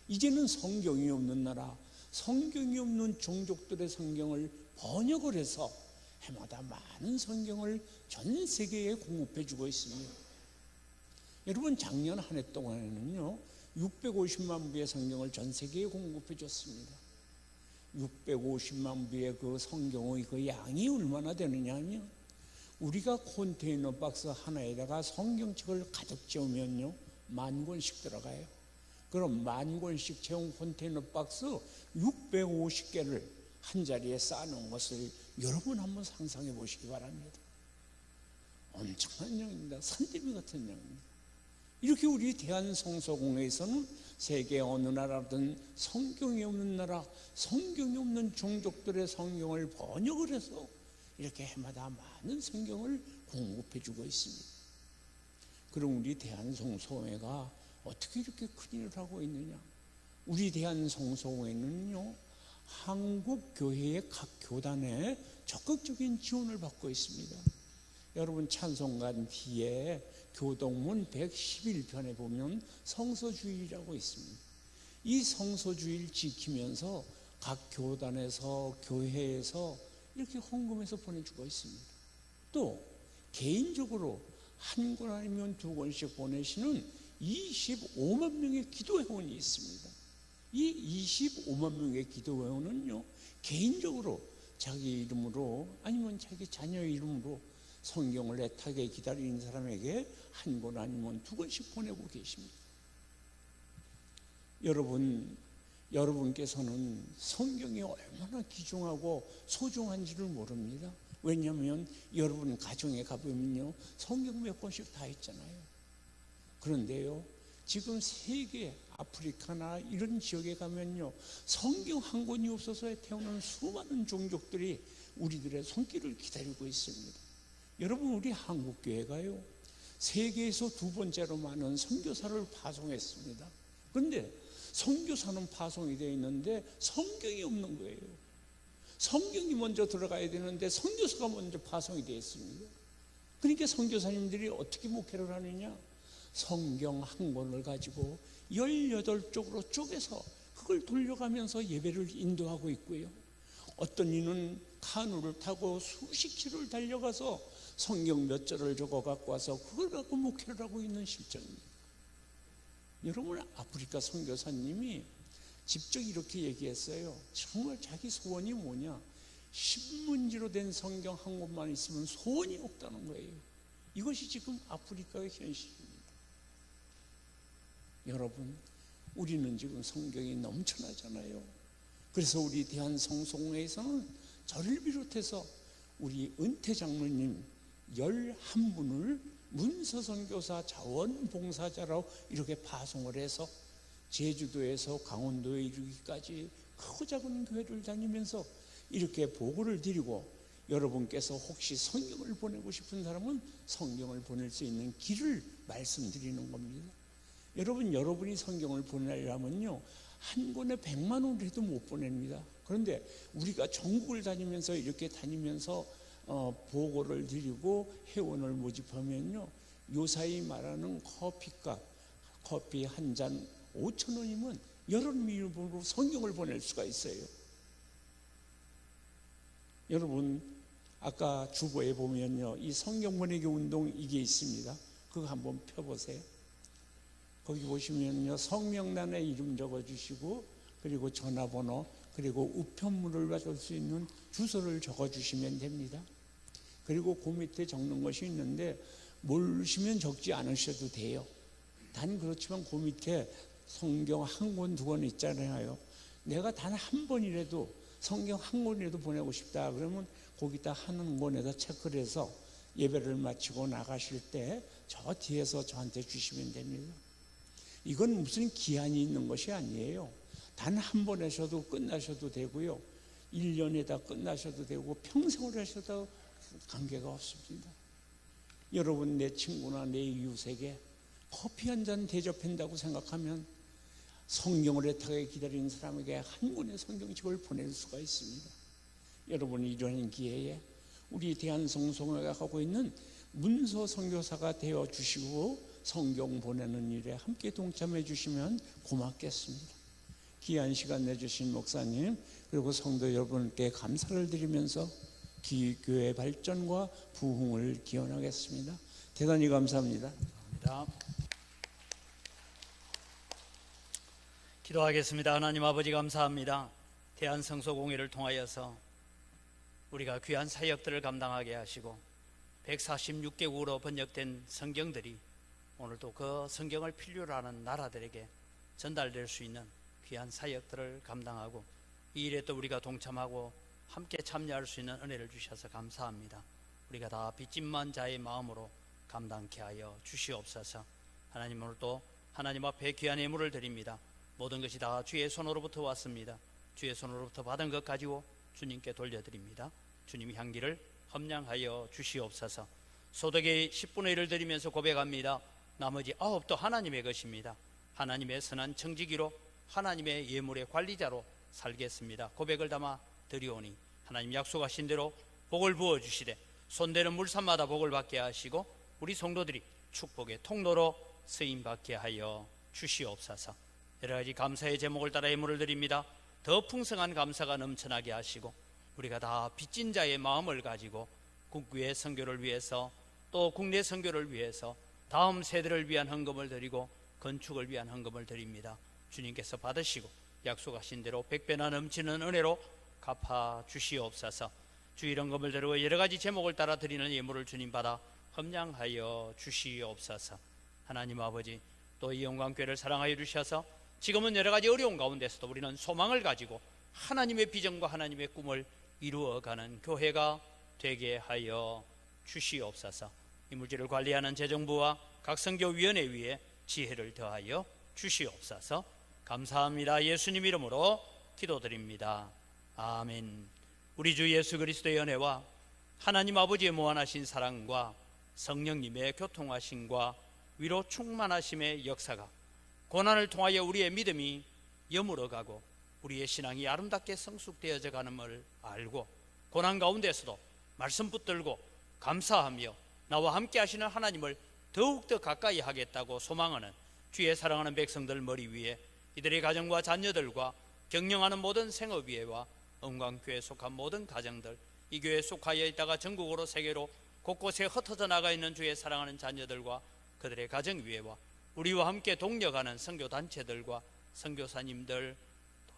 이제는 성경이 없는 나라, 성경이 없는 종족들의 성경을 번역을 해서 해마다 많은 성경을 전 세계에 공급해 주고 있습니다. 여러분, 작년 한 해 동안에는요 650만 부의 성경을 전 세계에 공급해 줬습니다. 650만 부의 그 성경의 그 양이 얼마나 되느냐 하면, 우리가 컨테이너 박스 하나에다가 성경책을 가득 채우면요 10,000권씩 들어가요. 그럼 10,000권씩 채운 컨테이너 박스 650개를 한 자리에 쌓아놓은 것을 여러분 한번 상상해 보시기 바랍니다. 엄청난 양입니다. 산더미 같은 양입니다. 이렇게 우리 대한성서공회에서는 세계 어느 나라든 성경이 없는 나라, 성경이 없는 종족들의 성경을 번역을 해서 이렇게 해마다 많은 성경을 공급해 주고 있습니다. 그럼 우리 대한성서공회가 어떻게 이렇게 큰일을 하고 있느냐? 우리 대한성서공회는요 한국 교회의 각 교단에 적극적인 지원을 받고 있습니다. 여러분, 찬송관 뒤에 교동문 111편에 보면 성서주일이라고 있습니다. 이 성서주일 지키면서 각 교단에서 교회에서 이렇게 헌금해서 보내주고 있습니다. 또 개인적으로 한 권 아니면 2권씩 보내시는 25만 명의 기도회원이 있습니다. 이 25만 명의 기도회원은요 개인적으로 자기 이름으로 아니면 자기 자녀 이름으로 성경을 애타게 기다리는 사람에게 한 권 아니면 2권씩 보내고 계십니다. 여러분께서는 성경이 얼마나 귀중하고 소중한지를 모릅니다. 왜냐하면 여러분 가정에 가보면요 성경 몇 권씩 다 있잖아요. 그런데요 지금 세계 아프리카나 이런 지역에 가면요 성경 한 권이 없어서 태어난 수많은 종족들이 우리들의 손길을 기다리고 있습니다. 여러분, 우리 한국교회가요 세계에서 2번째로 많은 선교사를 파송했습니다. 그런데 선교사는 파송이 되어 있는데 성경이 없는 거예요. 성경이 먼저 들어가야 되는데 선교사가 먼저 파송이 되어 있습니다. 그러니까 선교사님들이 어떻게 목회를 하느냐, 성경 한 권을 가지고 18쪽으로 쪼개서 그걸 돌려가면서 예배를 인도하고 있고요. 어떤 이는 카누를 타고 수십 킬로를 달려가서 성경 몇 절을 적어 갖고 와서 그걸 갖고 목회를 하고 있는 실정입니다. 여러분, 아프리카 선교사님이 직접 이렇게 얘기했어요. 정말 자기 소원이 뭐냐, 신문지로 된 성경 한 권만 있으면 소원이 없다는 거예요. 이것이 지금 아프리카의 현실입니다. 여러분, 우리는 지금 성경이 넘쳐나잖아요. 그래서 우리 대한성서공회에서는 저를 비롯해서 우리 은퇴 장로님 11분을 문서선교사 자원봉사자로 이렇게 파송을 해서 제주도에서 강원도에 이르기까지 크고 작은 교회를 다니면서 이렇게 보고를 드리고, 여러분께서 혹시 성경을 보내고 싶은 사람은 성경을 보낼 수 있는 길을 말씀드리는 겁니다. 여러분이 성경을 보내려면요 한 권에 100만 원을 해도 못 보냅니다. 그런데 우리가 전국을 다니면서 이렇게 다니면서 보고를 드리고 회원을 모집하면요 요사이 말하는 커피값, 커피 한 잔 5,000원이면 여러분으로 성경을 보낼 수가 있어요. 여러분, 아까 주보에 보면요 이 성경 보내기 운동 이게 있습니다. 그거 한번 펴보세요. 거기 보시면요 성명란에 이름 적어주시고, 그리고 전화번호, 그리고 우편물을 받을 수 있는 주소를 적어주시면 됩니다. 그리고 그 밑에 적는 것이 있는데 모르시면 적지 않으셔도 돼요. 단 그렇지만 그 밑에 성경 한 권, 2권 있잖아요. 내가 단 한 번이라도 성경 한 권이라도 보내고 싶다 그러면 거기다 한 권에다 체크를 해서 예배를 마치고 나가실 때 저 뒤에서 저한테 주시면 됩니다. 이건 무슨 기한이 있는 것이 아니에요. 단 한 번 하셔도 끝나셔도 되고요, 1년에다 끝나셔도 되고 평생을 하셔도 관계가 없습니다. 여러분, 내 친구나 내 이웃에게 커피 한 잔 대접한다고 생각하면 성경을 애타게 기다리는 사람에게 한 권의 성경책을 보낼 수가 있습니다. 여러분, 이런 기회에 우리 대한성소가 하고 있는 문서 선교사가 되어 주시고 성경 보내는 일에 함께 동참해 주시면 고맙겠습니다. 귀한 시간 내주신 목사님 그리고 성도 여러분께 감사를 드리면서 기교회 발전과 부흥을 기원하겠습니다. 대단히 감사합니다. 감사합니다. 기도하겠습니다. 하나님 아버지 감사합니다. 대한성소공회를 통하여서 우리가 귀한 사역들을 감당하게 하시고 146개국어로 번역된 성경들이 오늘도 그 성경을 필요로 하는 나라들에게 전달될 수 있는 귀한 사역들을 감당하고 이 일에 또 우리가 동참하고 함께 참여할 수 있는 은혜를 주셔서 감사합니다. 우리가 다 빚진만 자의 마음으로 감당케 하여 주시옵소서. 하나님 오늘 또 하나님 앞에 귀한 예물을 드립니다. 모든 것이 다 주의 손으로부터 왔습니다. 주의 손으로부터 받은 것 가지고 주님께 돌려드립니다. 주님의 향기를 험량하여 주시옵소서. 소득의 10분의 1을 드리면서 고백합니다. 나머지 9도 하나님의 것입니다. 하나님의 선한 청지기로 하나님의 예물의 관리자로 살겠습니다. 고백을 담아 드리오니 하나님 약속하신 대로 복을 부어주시되 손대는 물산마다 복을 받게 하시고 우리 성도들이 축복의 통로로 쓰임받게 하여 주시옵소서. 여러가지 감사의 제목을 따라 예물을 드립니다. 더 풍성한 감사가 넘쳐나게 하시고 우리가 다 빚진 자의 마음을 가지고 국외 선교를 위해서 또 국내 선교를 위해서 다음 세대를 위한 헌금을 드리고 건축을 위한 헌금을 드립니다. 주님께서 받으시고 약속하신 대로 100배나 넘치는 은혜로 갚아 주시옵소서. 주일 헌금을 드리고 여러가지 제목을 따라 드리는 예물을 주님 받아 험량하여 주시옵소서. 하나님 아버지 또 이 영광교회를 사랑하여 주셔서 지금은 여러가지 어려운 가운데서도 우리는 소망을 가지고 하나님의 비전과 하나님의 꿈을 이루어가는 교회가 되게 하여 주시옵소서. 이 물질을 관리하는 재정부와 각 선교위원회 위에 지혜를 더하여 주시옵소서. 감사합니다. 예수님 이름으로 기도드립니다. 아멘. 우리 주 예수 그리스도의 은혜와 하나님 아버지의 무한하신 사랑과 성령님의 교통하심과 위로 충만하심의 역사가 고난을 통하여 우리의 믿음이 여물어가고 우리의 신앙이 아름답게 성숙되어져 가는을 알고 고난 가운데서도 말씀 붙들고 감사하며 나와 함께 하시는 하나님을 더욱더 가까이 하겠다고 소망하는 주의 사랑하는 백성들 머리 위에 이들의 가정과 자녀들과 경영하는 모든 생업위회와 은광교회에 속한 모든 가정들, 이 교회에 속하여 있다가 전국으로 세계로 곳곳에 흩어져 나가 있는 주의 사랑하는 자녀들과 그들의 가정위회와 우리와 함께 동력하는 선교단체들과 선교사님들,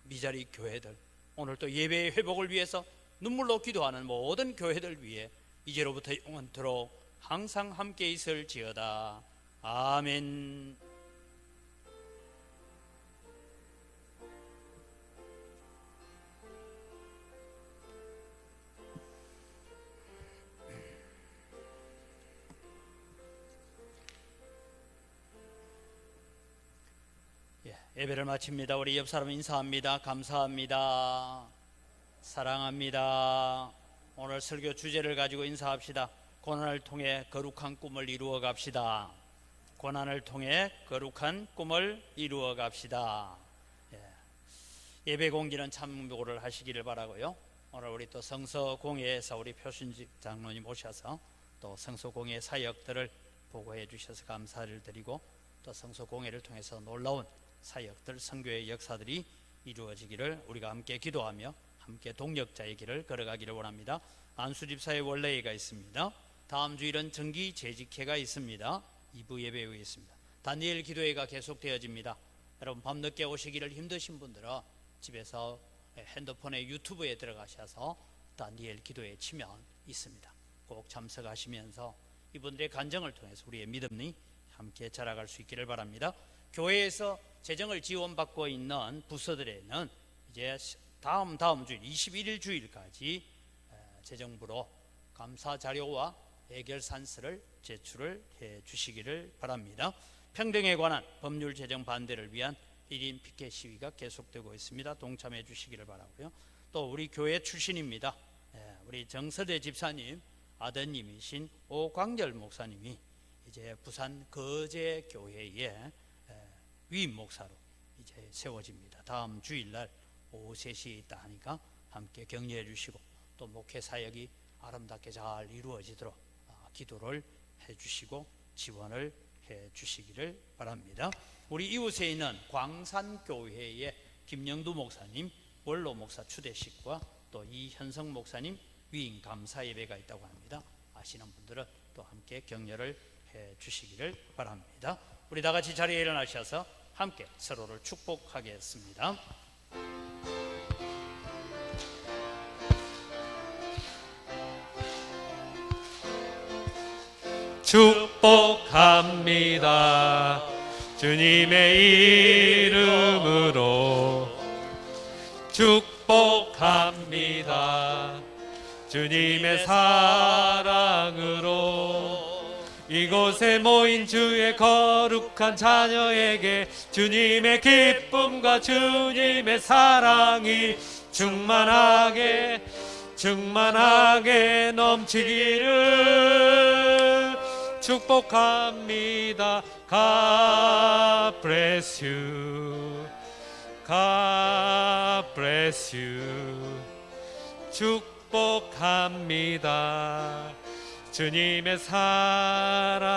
미자리 교회들, 오늘 또 예배의 회복을 위해서 눈물로 기도하는 모든 교회들 위해 이제로부터 영원토록 항상 함께 있을지어다. 아멘. 예배를 마칩니다. 우리 옆 사람 인사합니다. 감사합니다. 사랑합니다. 오늘 설교 주제를 가지고 인사합시다. 고난을 통해 거룩한 꿈을 이루어 갑시다. 고난을 통해 거룩한 꿈을 이루어 갑시다. 예배 공기는 참고를 하시기를 바라고요. 오늘 우리 또 성서공회에서 우리 표순직 장로님 오셔서 또 성서공회 사역들을 보고해 주셔서 감사를 드리고 또 성서공회를 통해서 놀라운 사역들, 선교의 역사들이 이루어지기를 우리가 함께 기도하며 함께 동력자의 길을 걸어가기를 원합니다. 안수집사의 원래회가 있습니다. 다음 주일은 정기 재직회가 있습니다. 2부 예배 후에 있습니다. 다니엘 기도회가 계속되어집니다. 여러분 밤늦게 오시기를 힘드신 분들은 집에서 핸드폰에 유튜브에 들어가셔서 다니엘 기도회 치면 있습니다. 꼭 참석하시면서 이분들의 간증을 통해서 우리의 믿음이 함께 자라갈 수 있기를 바랍니다. 교회에서 재정을 지원받고 있는 부서들에는 이제 다음 주일 21일 주일까지 재정부로 감사 자료와 해결산서를 제출을 해 주시기를 바랍니다. 평등에 관한 법률 제정 반대를 위한 1인 피켓 시위가 계속되고 있습니다. 동참해 주시기를 바라고요. 또 우리 교회 출신입니다. 우리 정서대 집사님 아드님이신 오광열 목사님이 이제 부산 거제교회에 위임 목사로 이제 세워집니다. 다음 주일날 오후 3시에 있다 하니까 함께 격려해 주시고 또 목회 사역이 아름답게 잘 이루어지도록 기도를 해주시고 지원을 해주시기를 바랍니다. 우리 이웃에 있는 광산교회의 김영두 목사님 원로 목사 추대식과 또 이현성 목사님 위임 감사 예배가 있다고 합니다. 아시는 분들은 또 함께 격려를 해주시기를 바랍니다. 우리 다 같이 자리에 일어나셔서 함께 서로를 축복하겠습니다. 축복합니다. 주님의 이름으로 축복합니다. 주님의 사랑으로 이곳에 모인 주의 거룩한 자녀에게 주님의 기쁨과 주님의 사랑이 충만하게 넘치기를 축복합니다. God bless you. God bless you. 축복합니다. 주님의 사랑으로